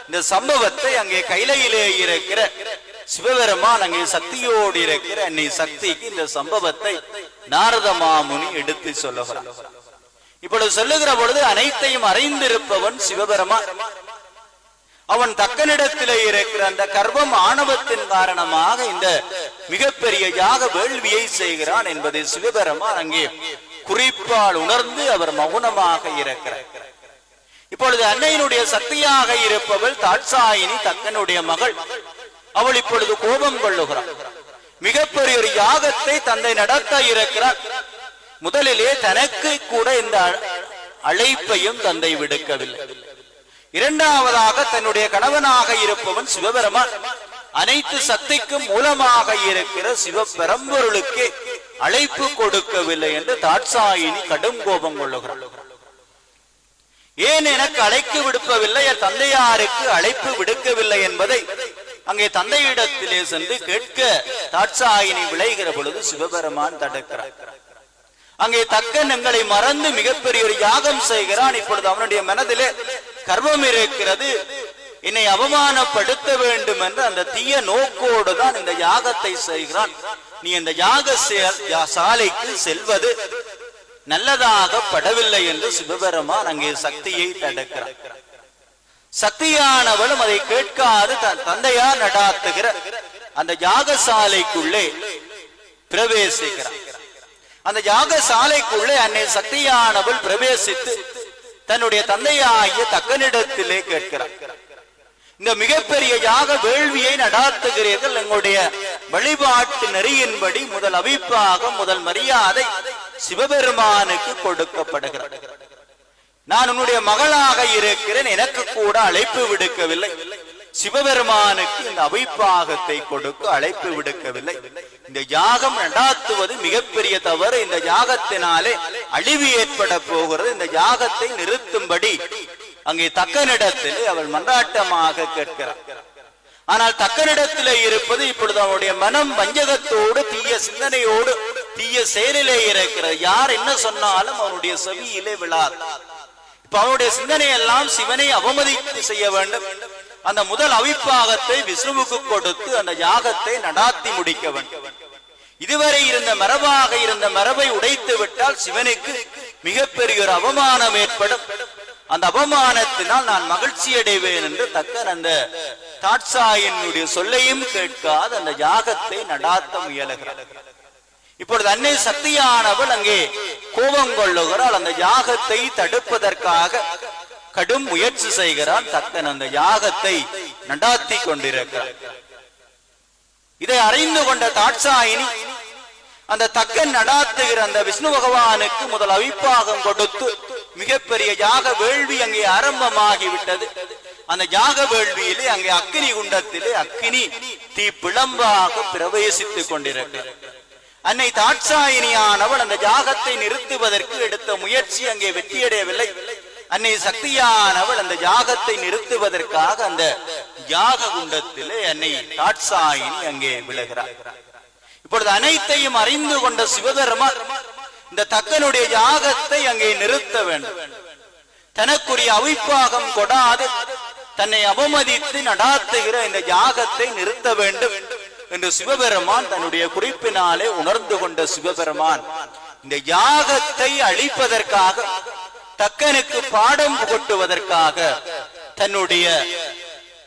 [SPEAKER 1] இந்த சம்பவத்தை அங்கே கைலையிலே இருக்கிற சிவபெருமான் அங்கே சக்தியோடு இருக்கிற அன்னை சக்திக்கு இந்த சம்பவத்தை நாரத மாமுனி எடுத்து சொல்லுகிறார். இப்பொழுது சொல்லுகிற பொழுது அனைத்தையும் அறிந்திருப்பவன் சிவபெருமான். அவன் தக்கனிடத்திலே இருக்கிற அந்த கர்வம் ஆணவத்தின் காரணமாக இந்த மிகப்பெரிய யாக வேள்வியை செய்கிறான் என்பதை சிவபெருமான் அங்கே குறிப்பால் உணர்ந்து அவர் மௌனமாக இருக்கிறார். இப்பொழுது அன்னையினுடைய சக்தியாக இருப்பவள் தாட்சாயினி, தக்கனுடைய மகள். அவள் இப்பொழுது கோபம் கொள்ளுகிறாள். மிகப்பெரிய ஒரு யாகத்தை தந்தை நடத்த இருக்கிறார். முதலிலே தனக்கு கூட இந்த அழைப்பையும் தந்தை விடுக்கவில்லை. இரண்டாவதாக தன்னுடைய கணவனாக இருப்பவன் சிவபெருமான், அனைத்து சக்திக்கும் மூலமாக இருக்கிற சிவபெரும்பொருளுக்கு அழைப்பு கொடுக்கவில்லை என்று தாட்சாயினி கடும் கோபம் கொள்ளுகிறார். ஏன் எனக்கு அழைப்பு விடுப்பவில்லை, என் தந்தையாருக்கு அழைப்பு விடுக்கவில்லை என்பதை அங்கே தந்தையிடத்திலே சென்று கேட்க தாட்சாயினி விளைகிற பொழுது சிவபெருமான் தடுக்கிறார். அங்கே தக்கன் எங்களை மறந்து மிகப்பெரிய ஒரு யாகம் செய்கிறான். இப்பொழுது அவனுடைய மனதிலே கர்வம் இருக்கிறது. என்னை அவமானப்படுத்த வேண்டும் என்ற அந்த தீய நோக்கோடு தான் இந்த யாகத்தை செய்கிறான். நீ இந்த யாக சாலைக்கு செல்வது நல்லதாக படவில்லை என்று சிவபெருமான் அங்கே சக்தியை தடுக்கிறார். சக்தியானவளும் அதை கேட்காது தந்தையார் நடாத்துகிற அந்த யாகசாலைக்குள்ளே பிரவேசிக்கிறார். அந்த யாகசாலைக்குள்ளே அன்னை சக்தியானவள் பிரவேசித்து தன்னுடைய தந்தையாகிய தக்கனிடத்திலே கேட்கிறார். இந்த மிகப்பெரிய யாக வேள்வியை நடாத்துகிறீர்கள், எங்களுடைய வழிபாட்டு நெறியின்படி முதல் அபிப்பாகம், முதல் மரியாதை சிவபெருமானுக்கு கொடுக்கப்படுகிறது. நான் உன்னுடைய மகளாக இருக்கிறேன், எனக்கு கூட அழைப்பு விடுக்கவில்லை. சிவபெருமானுக்கு இந்த அபிப்பாகத்தை கொடுக்க அழைப்பு விடுக்கவில்லை. இந்த யாகம் நடாத்துவது மிகப்பெரிய தவறு. இந்த யாகத்தினாலே அழிவு ஏற்பட போகிறது. இந்த யாகத்தை நிறுத்தும்படி அங்கே தக்கனிடத்திலே அவள் மன்றாட்டமாக கேட்கிறார். ஆனால் தக்கனிடத்திலே இருப்பது இப்பொழுது அவனுடைய மனம் வஞ்சகத்தோடு, தீய சிந்தனையோடு, தீய செயலிலே இருக்கிறது. யார் என்ன சொன்னாலும் அவனுடைய செவியிலே விழாது. இப்ப அவனுடைய சிந்தனை எல்லாம் சிவனை அவமதித்து செய்ய வேண்டும். அந்த முதல் அவிப்பாகத்தை விஷ்ணுவுக்கு கொடுத்து அந்த யாகத்தை நடாத்தி முடிக்க வேண்டும். இதுவரை இருந்த மரபாக இருந்த மரபை உடைத்து விட்டால் சிவனுக்கு மிகப்பெரிய ஒரு அவமானம் ஏற்படும். அந்த அவமானத்தினால் நான் மகிழ்ச்சி அடைவேன் என்று தக்கன் அந்த தாட்சாயினுடைய சொல்லையும் கேட்காது அந்த யாகத்தை நடாத்த முயலுகிறார். இப்பொழுது அன்னை சக்தியானவள் அங்கே கோபம் கொள்ளுகிறாள். அந்த யாகத்தை தடுப்பதற்காக கடும் முயற்சி செய்கிறான். தக்கன் அந்த யாகத்தை நடாத்தி கொண்டிருக்கிறார். இதை அறிந்து கொண்ட தாட்சாயினி அந்த தக்கன் நடாத்துகிற அந்த விஷ்ணு பகவானுக்கு முதல் அவிப்பாகம் கொடுத்து மிகப்பெரிய யாக வேள்வி அங்கே ஆரம்பமாகிவிட்டது. அந்த யாக வேள்வியிலே அங்கே அக்கினி குண்டத்திலே அக்கினி தீ பிளம்பாக பிரவேசித்துக் கொண்டிருக்கிறார். அன்னை தாட்சாயினியானவள் அந்த யாகத்தை நிறுத்துவதற்கு எடுத்த முயற்சி அங்கே வெற்றியடையவில்லை. அன்னை சக்தியானவள் அந்த யாகத்தை நிறுத்துவதற்காக அந்த யாக குண்டத்திலே அன்னை தாட்சாயினி அங்கே விழுகிறார். இப்பொழுது அனைத்தையும் அறிந்து கொண்ட சிவபெருமான் இந்த தக்கனுடைய யாகத்தை அங்கே நிறுத்த வேண்டும். தனக்குரிய அவிப்பாகம் கொடாது தன்னை அவமதித்து நடாத்துகிற இந்த யாகத்தை நிறுத்த வேண்டும் என்று சிவபெருமான் தன்னுடைய குறிப்பினாலே உணர்ந்து கொண்ட சிவபெருமான் இந்த யாகத்தை அழிப்பதற்காக, தக்கனுக்கு பாடம் புகட்டுவதற்காக தன்னுடைய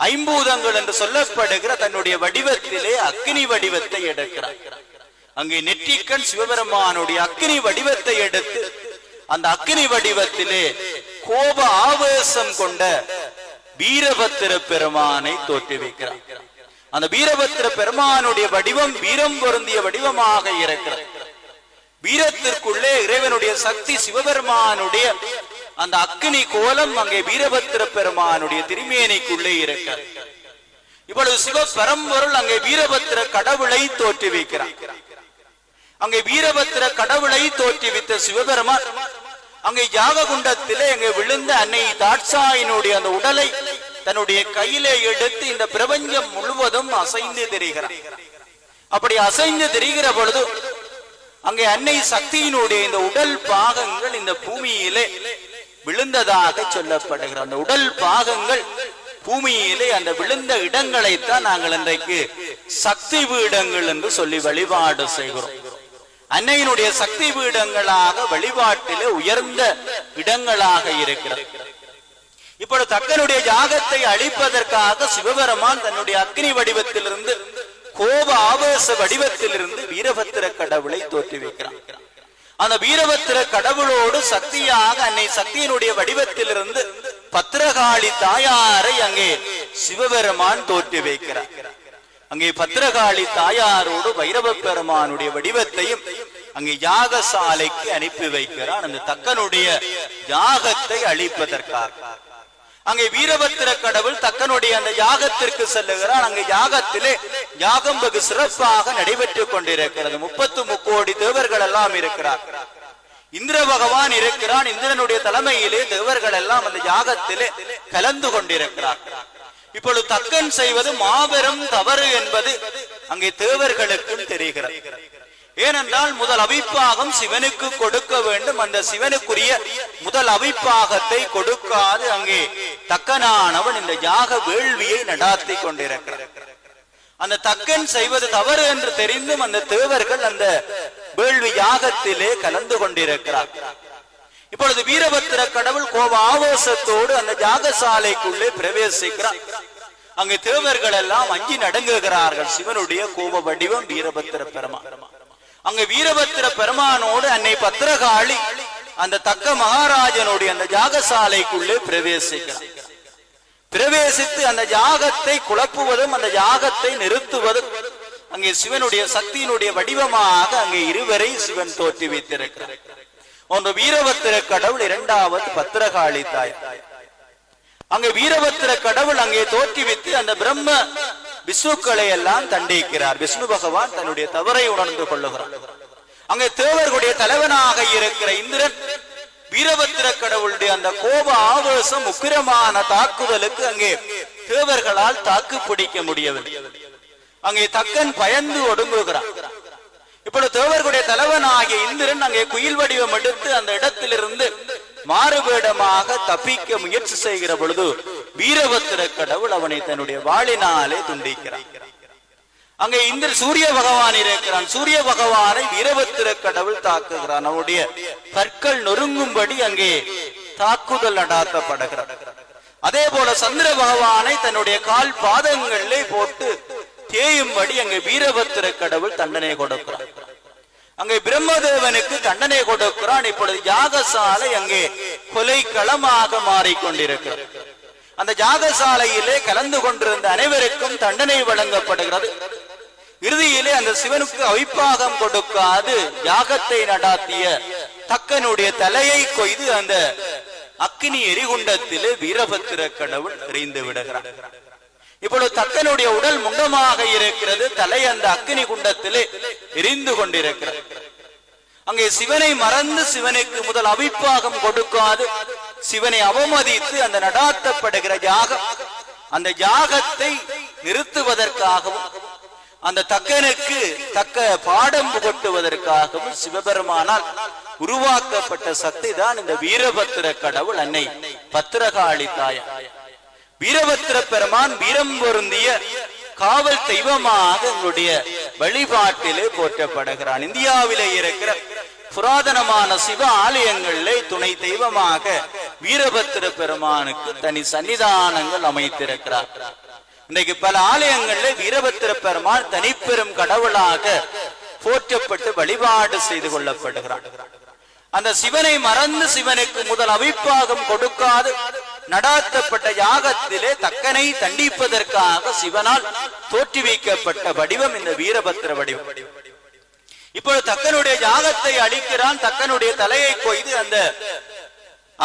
[SPEAKER 1] ஐம்பூதங்கள் என்று சொல்லப்படுகிற தன்னுடைய வடிவத்திலே அக்னி வடிவத்தை எடுக்கிறார். அங்கே நெற்றிக்கண் சிவபெருமானுடைய அக்னி வடிவத்தை எடுத்து அந்த அக்னி வடிவத்திலே கோப ஆவேசம் கொண்ட வீரபத்திர பெருமானை தோற்றுவிக்கிறார். அந்த வீரபத்திர பெருமானுடைய வடிவம் வீரம் பொருந்திய வடிவமாக இருக்கிறது. வீரத்திற்குள்ளே இறைவனுடைய சக்தி சிவபெருமானுடைய அந்த அக்னி கோலம் அங்கே வீரபத்திர பெருமானுடைய திருமேனிக்குள்ளே இருக்கிறது. இப்பொழுது சிவ பரம்பொருள் அங்கே வீரபத்திர கடவுளை தோற்றுவிக்கிறார். அங்கே வீரபத்திர கடவுளை தோற்றுவித்த சிவபெருமான் அங்கே யாக குண்டத்திலே அங்கே விழுந்த அன்னை தாட்சாயினுடைய அந்த உடலை தன்னுடைய கையிலே எடுத்து இந்த பிரபஞ்சம் முழுவதும் அசைந்து திரிகிறார். அப்படி அசைந்து திரிகிற பொழுது அங்கே அன்னை சக்தியினுடைய இந்த உடல் பாகங்கள் இந்த பூமியிலே விழுந்ததாக சொல்லப்படுகிற அந்த உடல் பாகங்கள் பூமியிலே அந்த விழுந்த இடங்களைத்தான் நாங்கள் இன்றைக்கு சக்தி பீடங்கள் என்று சொல்லி வழிபாடு செய்கிறோம். அன்னையினுடைய சக்தி பீடங்களாக வழிபாட்டிலே உயர்ந்த இடங்களாக இருக்கிறது. இப்பொழுது தக்கனுடைய யாகத்தை அழிப்பதற்காக சிவபெருமான் தன்னுடைய அக்னி வடிவத்திலிருந்து கோப ஆவேச வடிவத்திலிருந்து வீரபத்திர கடவுளை தோற்றுவிக்கிறார். அந்த வீரபத்திர கடவுளோடு சக்தியாக அன்னை சக்தியினுடைய வடிவத்திலிருந்து பத்திரகாளி தாயாரை அங்கே சிவபெருமான் தோற்றி வைக்கிறார். அங்கே பத்திரகாளி தாயாரோடு வைரவ பெருமானுடைய வடிவத்தையும் அங்கே யாகசாலைக்கு அனுப்பி வைக்கிறார். அந்த தக்கனுடைய யாகத்தை அழிப்பதற்காக அங்கே வீரபத்திர கடவுள் தக்கனுடைய அந்த யாகத்திற்கு செல்லுகிறார். அங்கே யாகத்திலே யாகம் வெகு சிறப்பாக நடைபெற்றுக் கொண்டிருக்கிறது. 33 கோடி தேவர்கள் எல்லாம் இருக்கிறார். இந்திர பகவான் இருக்கிறான். இந்திரனுடைய தலைமையிலே தேவர்கள் எல்லாம் அந்த யாகத்திலே கலந்து கொண்டிருக்கிறார். இப்பொழுது தக்கன் செய்வது மாபெரும் தவறு என்பது அங்கே தேவர்களுக்கும் தெரிகிறது. ஏனென்றால் முதல் அவிப்பாகம் சிவனுக்கு கொடுக்க வேண்டும். அந்த சிவனுக்குரிய முதல் அவிப்பாகத்தை கொடுக்காது அங்கே தக்கனானவன் இந்த யாக வேள்வியை நடாத்தி கொண்டிருக்கிறார். அந்த தக்கன் செய்வது தவறு என்று தெரிந்தும் அந்த தேவர்கள் அந்த வேள்வி யாகத்திலே கலந்து கொண்டிருக்கிறார். இப்பொழுது வீரபத்திர கடவுள் கோப ஆவேசத்தோடு அந்த யாகசாலைக்குள்ளே பிரவேசிக்கிறார். அங்கு தேவர்கள் எல்லாம் அஞ்சி நடுங்குகிறார்கள். சிவனுடைய கோப வடிவம் வீரபத்திர பெருமான். அங்கு வீரபத்திர பெருமானோடு அன்னை பத்திரகாளி அந்த தக்க மகாராஜனுடைய அந்த யாகசாலைக்குள்ளே பிரவேசிக்கிறார். பிரவேசித்து அந்த யாகத்தை குழப்புவதும் அந்த யாகத்தை நிறுத்துவதும் அங்கே சிவனுடைய சக்தியினுடைய வடிவமாக அங்கே இருவரை சிவன் தோற்றி வைத்திருக்கிறார். ஒன்று வீரபத்திர கடவுள், இரண்டாவது பத்திரகாளி தாய். அங்கே வீரபத்திர கடவுள் அங்கே தோற்றுவித்து அந்த பிரம்ம விஷ்ணுக்களை எல்லாம் தண்டிக்கிறார். விஷ்ணு பகவான் தன்னுடைய தவறை உணர்ந்து கொள்ளுகிறார். அங்கே தேவர்களுடைய தலைவனாக இருக்கிற இந்திரன் வீரபத்திர கடவுளுடைய அந்த கோப ஆவேசம் உக்கிரமான தாக்குதலுக்கு அங்கே தேவர்களால் தாக்கு பிடிக்க முடியவில்லை. அங்கே தக்கன் பயந்து ஒடுங்குகிறார். இப்பொழுது தேவர்களுடைய தலைவனாகிய இந்திரன் அங்கே குயில் வடிவம் எடுத்து அந்த இடத்திலிருந்து மாறுவேடமாக தப்பிக்க முயற்சி செய்கிற பொழுது வீரபத்திர கடவுள் அவனை தன்னுடைய வாளினாலே துண்டிக்கிறார். அங்கே இந்திர சூரிய பகவான் இருக்கிறான். சூரிய பகவானை வீரபத்திர கடவுள் தாக்குகிறான். அவனுடைய பற்கள் நொறுங்கும்படி அங்கே தாக்குதல் நடாத்தப்படுகிறார். அதே போல சந்திர பகவானை தன்னுடைய கால் பாதங்களிலே போட்டு தேயும்படி அங்கே வீரபத்திர கடவுள் தண்டனை கொடுக்கிறார். அங்கே பிரம்மதேவனுக்கு தண்டனை கொடுக்கிறான். இப்பொழுது யாகசாலை அங்கே கொலை களமாக மாறிக்கொண்டிருக்கிறது. அந்த யாகசாலையிலே கலந்து கொண்டிருந்த அனைவருக்கும் தண்டனை வழங்கப்படுகிறது. இறுதியிலே அந்த சிவனுக்கு அவிப்பாகம் கொடுக்காது யாகத்தை நடாத்திய தக்கனுடைய தலையை கொய்து அந்த அக்னி எரிகுண்டத்திலே வீரபத்திர கடவுள் எறிந்து விடுகிறார். இப்பொழுது தக்கனுடைய உடல் முண்டமாக இருக்கிறது. தலை அந்த அக்னி குண்டத்திலே எரிந்து கொண்டிருக்கிறது. அங்கே சிவனை மறந்து சிவனுக்கு முதல் அவிப்பாகம் கொடுக்காது சிவனை அவமதித்து அந்த நடாத்தப்படுகிற யாகம், அந்த யாகத்தை நிறுத்துவதற்காகவும் அந்த தக்கனுக்கு தக்க பாடம் புகட்டுவதற்காகவும் சிவபெருமானால் உருவாக்கப்பட்ட சக்தி தான் இந்த வீரபத்திர கடவுள் அன்னை பத்திரகாளி தாயா. வீரபத்திர பெருமான் வீரம் பொருந்திய காவல் தெய்வமாக எங்களுடைய வழிபாட்டிலே போற்றப்படுகிறான். இந்தியாவிலே இருக்கிற புராதனமான சிவ ஆலயங்களிலே துணை தெய்வமாக வீரபத்திர பெருமானுக்கு தனி சன்னிதானங்கள் அமைத்திருக்கிறார். இன்றைக்கு பல ஆலயங்களில் வீரபத்திர பெருமான் தனிப்பெரும் கடவுளாக போற்றப்பட்டு வழிபாடு செய்து கொள்ளப்படுகிறார். அந்த சிவனை மறந்து சிவனுக்கு முதல் அவிப்பாகம் கொடுக்காது நடாத்தப்பட்ட யாகத்திலே தக்கனை தண்டிப்பதற்காக சிவனால் தோற்றுவிக்கப்பட்ட வடிவம் இந்த வீரபத்திர வடிவம். இப்பொழுது தக்கனுடைய யாகத்தை அழிக்கிறான். தக்கனுடைய தலையை கொய்து அந்த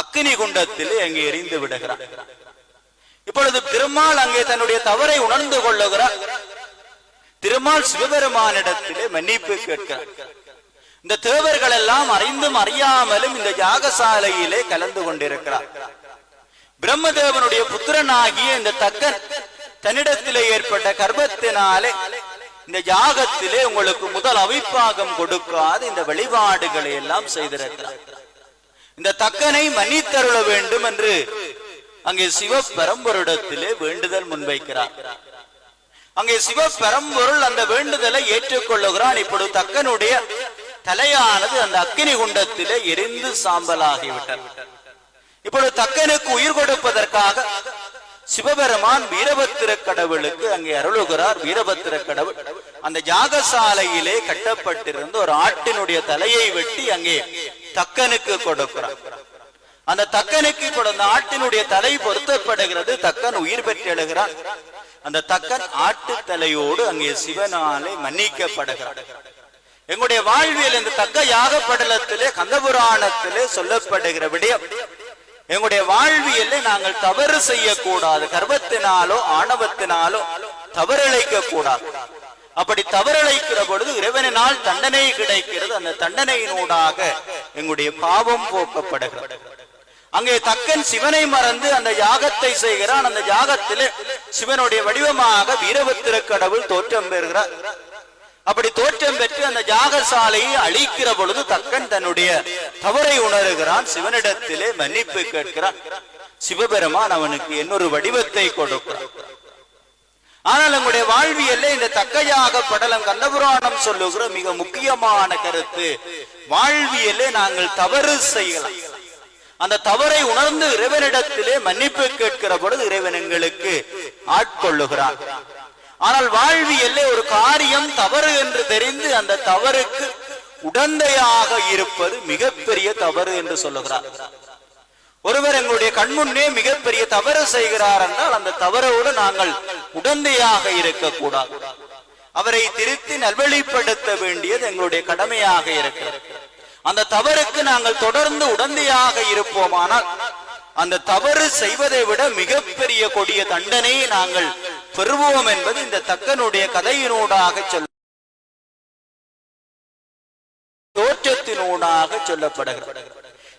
[SPEAKER 1] அக்கினி குண்டத்திலே அங்கே எரிந்து விடுகிறான். இப்பொழுது திருமால் அங்கே தன்னுடைய தவறை உணர்ந்து கொள்ளுகிறார். திருமால் சிவபெருமானிடத்திலே மன்னிப்பு கேட்கிறார். இந்த தேவர்கள் எல்லாம் அறிந்தும் அறியாமலும் இந்த யாகசாலையிலே கலந்து கொண்டிருக்கிறார். பிரம்மதேவனுடைய புத்திரனாகிய இந்த தக்கன் தன்னிடத்திலே ஏற்பட்ட கர்ப்பத்தினாலே இந்த யாகத்திலே உங்களுக்கு முதல் அவிப்பாகம் கொடுக்காது இந்த வழிபாடுகளை எல்லாம் செய்திருக்கிறார். இந்த தக்கனை மன்னித்தருள வேண்டும் என்று அங்கே சிவபெரும்பொருளிடத்திலே வேண்டுதல் முன்வைக்கிறார். அங்கே சிவபெரும்பொருள் அந்த வேண்டுதலை ஏற்றுக்கொள்ளுகிறான். இப்பொழுது தக்கனுடைய தலையானது அந்த அக்கினி குண்டத்திலே எரிந்து சாம்பலாகிவிட்டது. இப்பொழுது தக்கனுக்கு உயிர் கொடுப்பதற்காக சிவபெருமான் வீரபத்திர கடவுளுக்கு அங்கே அருளுகிறார். வீரபத்திர கடவுள் அந்த யாகசாலையிலே கட்டப்பட்டிருந்த ஒரு ஆட்டினுடைய தலையை வெட்டி அங்கே தக்கனுக்கு கொடுக்கிறார். அந்த தக்கனுக்கு இப்பொழுது அந்த ஆட்டினுடைய தலை பொருத்தப்படுகிறது. தக்கன் உயிர் பெற்று எழுகிறான். அந்த தக்கன் ஆட்டு தலையோடு அங்கே சிவனாலே மன்னிக்கப்படுகிறார். எங்களுடைய வாழ்வியல் இந்த தக்க யாகப்படலத்திலே கந்தபுராணத்திலே சொல்லப்படுகிற விடயம், எங்களுடைய வாழ்வியலை நாங்கள் தவறு செய்யக்கூடாது. கர்வத்தினாலோ ஆணவத்தினாலோ தவறிழைக்க கூடாது. அப்படி தவறிழைக்கிற பொழுது இறைவனால் தண்டனை கிடைக்கிறது. அந்த தண்டனையினூடாக எங்களுடைய பாவம் போக்கப்படுகிறது. அங்கே தக்கன் சிவனை மறந்து அந்த யாகத்தை செய்கிறான். அந்த யாகத்திலே சிவனுடைய வடிவமாக வீரபத்திர கடவுள் தோற்றம் பெறுகிறார். அப்படி தோற்றம் பெற்று அந்த யாகசாலையை அழிக்கிற பொழுது தக்கன் தன்னுடைய தவறை உணர்கிறான். சிவனிடத்திலே மன்னிப்பு கேட்கிறான். சிவபெருமான் அவனுக்கு இன்னொரு வடிவத்தை கொடுக்கிறான். ஆனால் நம்முடைய வாழ்வியல்ல இந்த தக்கையாக படலம் கந்தபுராணம் சொல்லுகிற மிக முக்கியமான கருத்து, வாழ்வியலே நாங்கள் தவறு செய்யலாம். அந்த தவறை உணர்ந்து இறைவனிடத்திலே மன்னிப்பு கேட்கிற பொழுது இறைவன் எங்களுக்கு ஆட்கொள்ளுகிறான். ஆனால் வாழ்வியல்ல ஒரு காரியம் தவறு என்று தெரிந்து அந்த தவறுக்கு உடந்தையாக இருப்பது மிகப்பெரிய தவறு என்று சொல்லுகிறார். ஒருவர் எங்களுடைய கண்முன்னே மிகப்பெரிய தவறு செய்கிறார் என்றால் அந்த தவறோடு நாங்கள் உடந்தையாக இருக்கக்கூடாது. அவரை திருத்தி நல்வழிப்படுத்த வேண்டியது எங்களுடைய கடமையாக இருக்கிறது. அந்த தவறுக்கு நாங்கள் தொடர்ந்து உடந்தையாக இருப்போமானால் அந்த தவறு செய்வதை விட மிகப்பெரிய கொடிய தண்டனையை நாங்கள் பெறுவோம் என்பது இந்த தக்கனுடைய கதையினூடாக தோற்றத்தினூடாக சொல்லப்படுகிறது.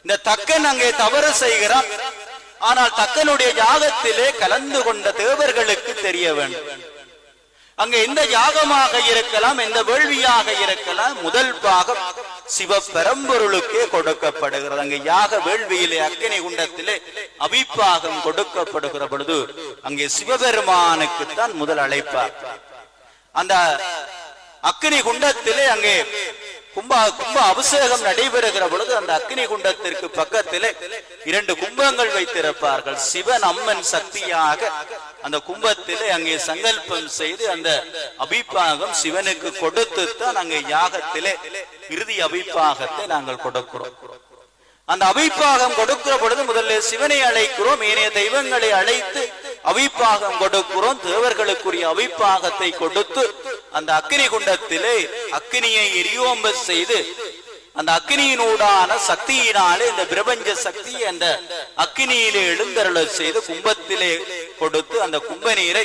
[SPEAKER 1] இந்த தக்கன் அங்கே தவறு செய்கிறான். ஆனால் தக்கனுடைய யாகத்திலே கலந்து கொண்ட தேவர்களுக்கு தெரிய வேண்டும். அங்கே எந்த யாகமாக இருக்கலாம், எந்த வேள்வியாக இருக்கலாம், முதல் பாகம் சிவபெரும்பொருளுக்கே கொடுக்கப்படுகிறது. அங்கே யாக வேள்வியிலே அக்கினி குண்டத்திலே அபிப்பாகம் கொடுக்கப்படுகிற பொழுது அங்கே சிவபெருமானுக்குத்தான் முதல் அழைப்பார். அந்த அக்கினி குண்டத்திலே அங்கே கும்ப அபிஷேகம் நடைபெறுகிற பொழுது அந்த அக்னி குண்டத்திற்கு பக்கத்திலே 2 கும்பங்கள் வைத்திருப்பார்கள். சிவன் அம்மன் சக்தியாக அந்த கும்பத்திலே அங்கே சங்கல்பம் செய்து அந்த அபிப்பாகம் சிவனுக்கு கொடுத்துத்தான் அங்கே யாகத்திலே இறுதி அபிப்பாகத்தை நாங்கள் கொடுக்கிறோம். அந்த அபிப்பாகம் கொடுக்கிற பொழுது முதல்ல சிவனை அழைக்கிறோம், ஏனைய தெய்வங்களை அழைத்து அபிப்பாகம் கொடுக்கிறோம். தேவர்களுக்குரிய அபிப்பாகத்தை கொடுத்து அந்த அக்கினி குண்டத்திலே அக்கினியை எரியோம்ப செய்து அந்த அக்கினியினூடான சக்தியினாலே இந்த பிரபஞ்ச சக்தியை அந்த அக்கினியிலே எழுந்தருள செய்து கும்பத்திலே கொடுத்து அந்த கும்ப நீரை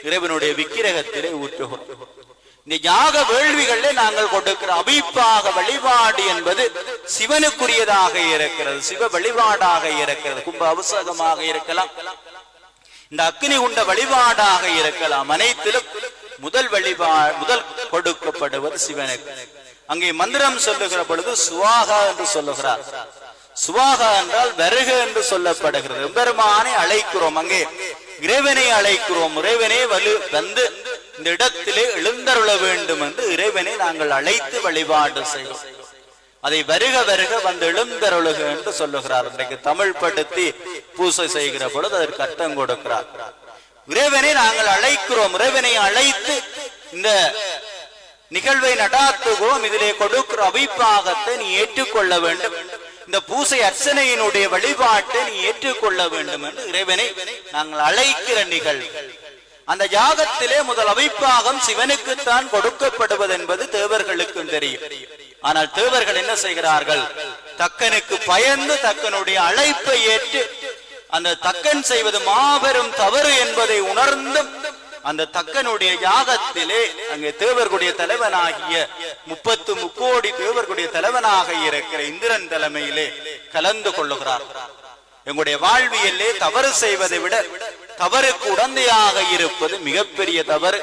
[SPEAKER 1] இறைவனுடைய விக்கிரகத்திலே ஊற்றுகிறோம். இந்த யாக வேள்விகளிலே நாங்கள் கொடுக்கிற அபிப்பாக வழிபாடு என்பது சிவனுக்குரியதாக இருக்கிறது, சிவ வழிபாடாக இருக்கிறது. கும்ப அபிஷேகமாக இருக்கலாம், இந்த அக்னி குண்ட வழிபாடாக இருக்கலாம். அனைத்திலும் முதல் கொடுக்கப்படுவது சிவனுக்கு. அங்கே மந்திரம் சொல்லுகிற பொழுது சுவாகா என்று சொல்லுகிறார். சுவாகா என்றால் வருக என்று சொல்லப்படுகிறது. பெருமானை அழைக்கிறோம், அங்கே இறைவனை அழைக்கிறோம். இறைவனே வந்து இந்த இடத்திலே எழுந்தருள வேண்டும் என்று இறைவனை நாங்கள் அழைத்து வழிபாடு செய்வோம். அதை வருக வருக வந்து எழுந்தருளுக என்று சொல்லுகிறார். இன்றைக்கு தமிழ் படுத்தி பூசை செய்கிற பொழுது அதற்கு அர்த்தம் கொடுக்கிறார். இறைவனை நாங்கள் அழைக்கிறோம், இறைவனை அழைத்து இந்த நிகழ்வை நடாத்துகிறோம். இதிலே கொடுக்கிற அபிப்பாகத்தை நீ ஏற்றுக்கொள்ள வேண்டும், இந்த பூசை அர்ச்சனையினுடைய வழிபாட்டை நீ ஏற்றுக்கொள்ள வேண்டும் என்று இறைவனை நாங்கள் அழைக்கிற நிகழ்வு. அந்த யாகத்திலே முதல் அபிப்பாகம் சிவனுக்குத்தான் கொடுக்கப்படுவது என்பது தேவர்களுக்கும் தெரியும். ஆனால் தேவர்கள் என்ன செய்கிறார்கள்? தக்கனுக்கு பயந்து தக்கனுடைய அழைப்பை ஏற்று அந்த தக்கன் செய்வது மாபெரும் தவறு என்பதை உணர்ந்தும் அந்த தக்கனுடைய யாகத்திலே அங்கே தேவர்களுடைய தலைவனாகிய 30 முக்கோடி தேவர்களுடைய தலைவனாக இருக்கிற இந்திரன் தலைமையிலே கலந்து கொள்ளுகிறார். எங்களுடைய வாழ்வியலே தவறு செய்வதை விட தவறுக்கு உடந்தையாக இருப்பது மிகப்பெரிய தவறு.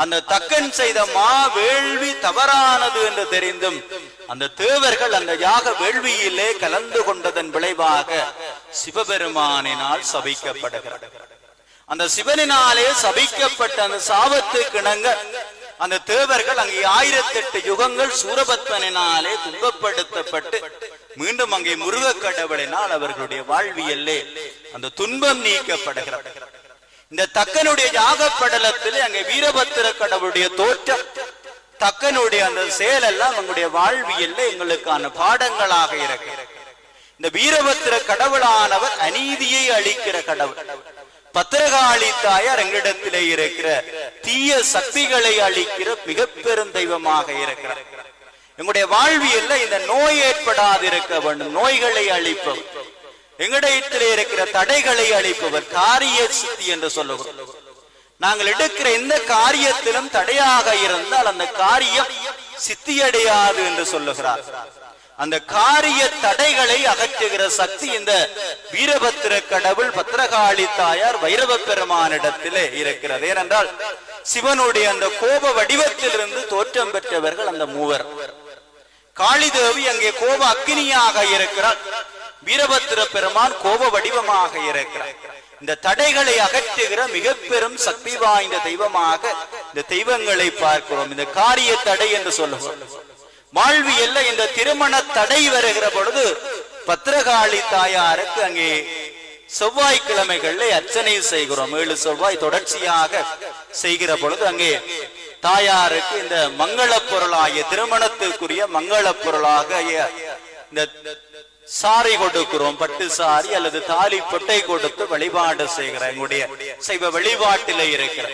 [SPEAKER 1] அந்த தக்கன் செய்த மா வேள்வி தவறானது என்று தெரிந்தும் அந்த தேவர்கள் அந்த யாக வேள்வியிலே கலந்து கொண்டதன் விளைவாக சிவபெருமானினால் சபிக்கப்படுகிறார். அந்த சிவனினாலே சபிக்கப்பட்ட அந்த சாபத்துக்கு இணங்க அந்த தேவர்கள் அங்கே 1008 யுகங்கள் சூரபத்மனினாலே துன்பப்படுத்தப்பட்டு மீண்டும் அங்கே முருக கடவுளினால் அவர்களுடைய வாழ்வியல்லே அந்த துன்பம் நீக்கப்படுகிறது. இந்த தக்கனுடைய யாகப்படலத்திலே அங்கே வீரபத்திர கடவுளுடைய தோற்றம், தக்கனுடைய அந்த செயலெல்லாம் எங்களுடைய வாழ்வியல்ல எங்களுக்கான பாடங்களாக இருக்கிறது. இந்த வீரபத்திர கடவுளானவர் அநீதியை அளிக்கிற கடவுள். பத்திரகாளி தாயார் எங்களிடத்திலே இருக்கிற தீய சக்திகளை அளிக்கிற மிக பெரும் தெய்வமாக இருக்கிறார். எங்களுடைய வாழ்வியல்ல இந்த நோய் ஏற்படாது இருக்க வேண்டும், நோய்களை அளிப்பவர், எங்களிடத்திலே இருக்கிற தடைகளை அளிப்பவர், காரிய சித்தி என்று சொல்லுகிறோம். நாங்கள் எடுக்கிற எந்த காரியத்திலும் தடையாக இருந்தால் அந்த காரியம் சித்தியடையாது என்று சொல்லுகிறார். அந்த காரிய தடைகளை அகற்றுகிற சக்தி இந்த வீரபத்திர கடவுள் பத்திரகாளி தாயார் வைரவ பெருமானிடத்திலே இருக்கிறது. ஏனென்றால் சிவனுடைய அந்த கோப வடிவத்திலிருந்து தோற்றம் பெற்றவர்கள் அந்த மூவர். காளிதேவி அங்கே கோப அக்னியாக இருக்கிறார், வீரபத்திர பெருமான் கோப வடிவமாக இருக்கிறார். இந்த தடைகளை அகற்றுகிற மிக பெரும் சக்தி வாய்ந்த தெய்வமாக இந்த தெய்வங்களை பார்க்கிறோம். இந்த காரிய தடை என்று சொல்லுவோம். வாழ்வியல்ல இந்த திருமண தடை வருகிற பொழுது பத்திரகாளி தாயாருக்கு அங்கே செவ்வாய்க்கிழமைகள்ல அர்ச்சனை செய்கிறோம். 7 செவ்வாய் தொடர்ச்சியாக செய்கிற பொழுது அங்கே தாயாருக்கு இந்த மங்கள பொருளாகிய திருமணத்துக்குரிய மங்கள பொருளாக இந்த சாரி கொடுக்கிறோம், பட்டு சாரி அல்லது தாலி பொட்டை கொடுத்து வழிபாடு செய்கிற எங்களுடைய சைவ வழிபாட்டிலே இருக்கிற.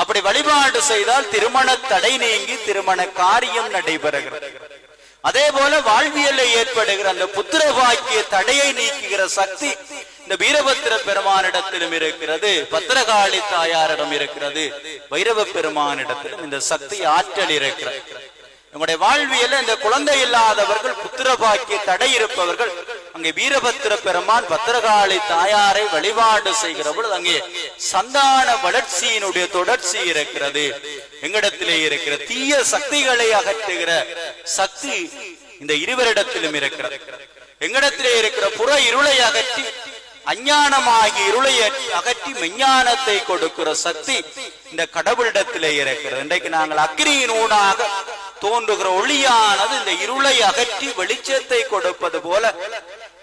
[SPEAKER 1] அப்படி வழிபாடு செய்தால் திருமண தடை நீங்கி திருமண காரியம் நடைபெறுகிறது. அதே போல வாழ்வியலை ஏற்படுகிற அந்த புத்திர பாக்கிய தடையை நீக்குகிற சக்தி இந்த வீரபத்திர பெருமானிடத்திலும் இருக்கிறது, பத்திரகாளி தாயாரிடம் இருக்கிறது, வைரவ பெருமானிடத்திலும் இந்த சக்தி ஆற்றல் இருக்கிறது. நம்முடைய வாழ்வியல இந்த குழந்தை இல்லாதவர்கள், புத்திர பாக்கிய தடை இருப்பவர்கள் அங்கே வீரபத்திர பெருமான் பத்திரகாளி தாயாரை வழிபாடு செய்கிற பொழுது அங்கே சந்தான வளர்ச்சியினுடைய தொடர்ச்சி இருக்கிறது. எங்களிடத்திலே இருக்கிற தீய சக்திகளை அகற்றுகிற சக்தி இந்த இருவரிடத்திலும் இருக்கிறது. எங்களிடத்திலே இருக்கிற புற இருளை அகற்றி அஞ்ஞானமாகி இருளை அகற்றி மெஞ்ஞானத்தை கொடுக்கிற சக்தி இந்த கடவுளிடத்திலே இருக்கிறது. இன்றைக்கு நாங்கள் அக்னியினூடாக தோன்றுகிற ஒளியானது இந்த இருளை அகற்றி வெளிச்சத்தை கொடுப்பது போல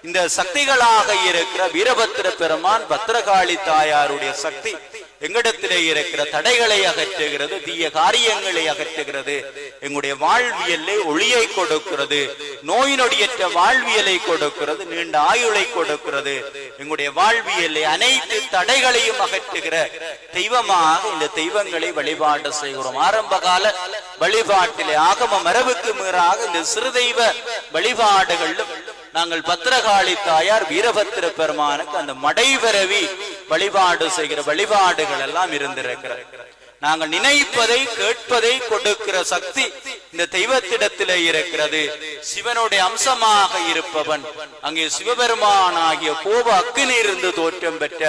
[SPEAKER 1] இந்த சக்திகளாக இருக்கிற வீரபத்திர பெருமான் பத்திரகாளி தாயாருடைய சக்தி எங்களிடத்திலே இருக்கிற தடைகளை அகற்றுகிறது, தீய காரியங்களை அகற்றுகிறது, எங்களுடைய வாழ்வியலை ஒளியை கொடுக்கிறது, நோய் நொடியற்ற வாழ்வியலை கொடுக்கிறது, நீண்ட ஆயுளை கொடுக்கிறது, எங்களுடைய வாழ்வியலை அனைத்து தடைகளையும் அகற்றுகிற தெய்வமாக இந்த தெய்வங்களை வழிபாடு செய்கிறோம். ஆரம்ப கால வழிபாட்டிலே ஆகம மரபுக்கு மீறாக இந்த சிறு தெய்வ வழிபாடுகளிலும் நாங்கள் பத்திரகாளி தாயார் வீரபத்திர பெருமானுக்கு அந்த மடைவரவி வழிபாடு செய்கிற வழிபாடுகள் எல்லாம் இருந்திருக்கிறது. நாங்கள் நினைப்பதை கேட்பதை கொடுக்கிற சக்தி இந்த தெய்வத்திடத்திலே இருக்கிறது. சிவனுடைய அம்சமாக இருப்பவன் அங்கே சிவபெருமான் ஆகிய கோப அக்கினியிலிருந்து தோற்றம் பெற்ற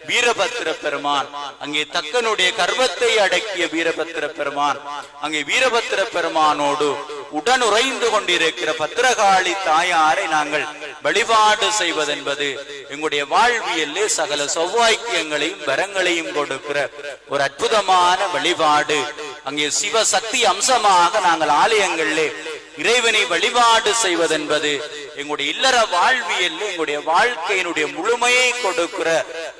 [SPEAKER 1] வீரபத்திர பெருமான், அங்கே தக்கனுடைய கர்வத்தை அடக்கிய வீரபத்திர பெருமான், அங்கே வீரபத்திர பெருமானோடு உடனுறைந்து கொண்டிருக்கிற பத்திரகாளி தாயாரை நாங்கள் வழிபாடு செய்வதென்பது எங்களுடைய வாழ்வியலே சகல சௌவாக்கியங்களையும் வரங்களையும் கொடுக்கிற ஒரு அற்புதமான வழிபாடு. அங்கே சிவசக்தி அம்சமாக நாங்கள் ஆலயங்களிலே இறைவனை வழிபாடு செய்வதென்பது எங்களுடைய இல்லற வாழ்வியல் எங்களுடைய வாழ்க்கையினுடைய முழுமையை கொடுக்கிற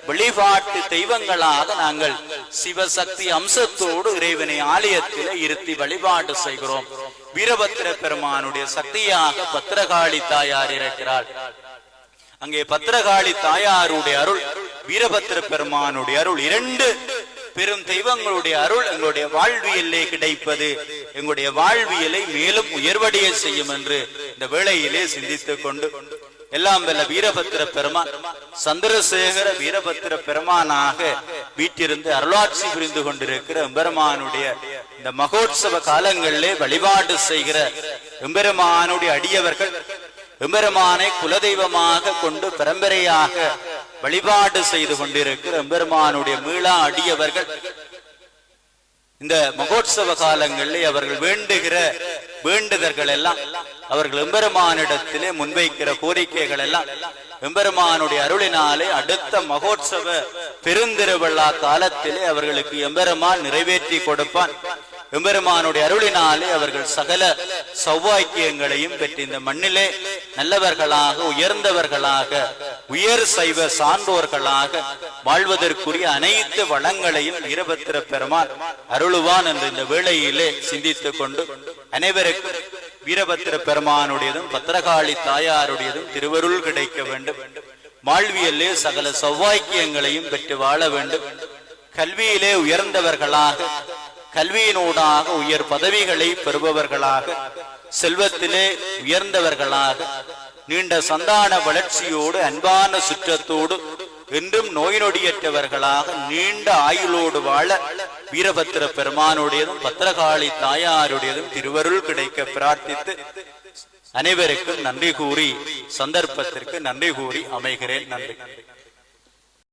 [SPEAKER 1] வழிபாட்டு தெய்வங்களாக நாங்கள் சிவசக்தி அம்சத்தோடு இறைவனை ஆலயத்திலே இருத்தி வழிபாடு செய்கிறோம். வீரபத்திர பெருமானுடைய சக்தியாக பத்திரகாளி தாயார் இருக்கிறார். அங்கே பத்திரகாளி தாயாருடைய அருள், வீரபத்திர பெருமானுடைய அருள், இரண்டு பெரும் தெய்வங்களுடைய அருள் எங்களுடைய வாழ்வியலே கிடைப்பது எங்களுடைய வாழ்வியலை மேலும் உயர்வடைய செய்யும் என்று இந்த வேளையிலே சிந்தித்துக் கொண்டு எல்லாம் வல்ல வீரபத்திர பெருமான் சந்திரசேகர வீரபத்திர பெருமானாக வீட்டிலிருந்து அருளாட்சி புரிந்து கொண்டிருக்கிற எம்பெருமானுடைய இந்த மகோத்சவ காலங்களிலே வழிபாடு செய்கிற எம்பெருமானுடைய அடியவர்கள் எம்பெருமானை குலதெய்வமாக கொண்டு பரம்பரையாக வழிபாடு செய்து கொண்டிருக்கிற எம்பெருமானுடைய மீளா அடியவர்கள் இந்த மகோத்சவ காலங்களிலே அவர்கள் வேண்டுகிற வேண்டுதல்கள் எல்லாம், அவர்கள் எம்பெருமானிடத்திலே முன்வைக்கிற கோரிக்கைகள் எல்லாம் எம்பெருமானுடைய அருளினாலே அடுத்த மகோத்சவ பெருந்திருவிழா காலத்திலே அவர்களுக்கு எம்பெருமான் நிறைவேற்றி கொடுப்பான். எம்பெருமானுடைய அருளினாலே அவர்கள் சகல சௌவாக்கியங்களையும் பெற்று இந்த மண்ணிலே நல்லவர்களாக உயர்ந்தவர்களாக உயர் சைவ சான்றோர்களாக வாழ்வதற்குரிய அனைத்து வளங்களையும் வீரபத்திர பெருமான் அருளுவான் என்று இந்த வேளையிலே சிந்தித்துக் கொண்டு அனைவருக்கும் வீரபத்திர பெருமானுடையதும் பத்திரகாளி தாயாருடையதும் திருவருள் கிடைக்க வேண்டும். வாழ்வியலே சகல சௌவாக்கியங்களையும் பெற்று வாழ வேண்டும். கல்வியிலே உயர்ந்தவர்களாக, கல்வியினூடாக உயர் பதவிகளை பெறுபவர்களாக, செல்வத்திலே உயர்ந்தவர்களாக, நீண்ட சந்தான வளர்ச்சியோடு அன்பான சுற்றத்தோடு என்றும் நோய் நொடியற்றவர்களாக நீண்ட ஆயுளோடு வாழ வீரபத்திர பெருமானுடையதும் பத்திரகாளி தாயாருடையதும் திருவருள் கிடைக்க பிரார்த்தித்து அனைவருக்கும் நன்றி கூறி சந்தர்ப்பத்திற்கு நன்றி கூறி அமைகிறேன். நன்றி.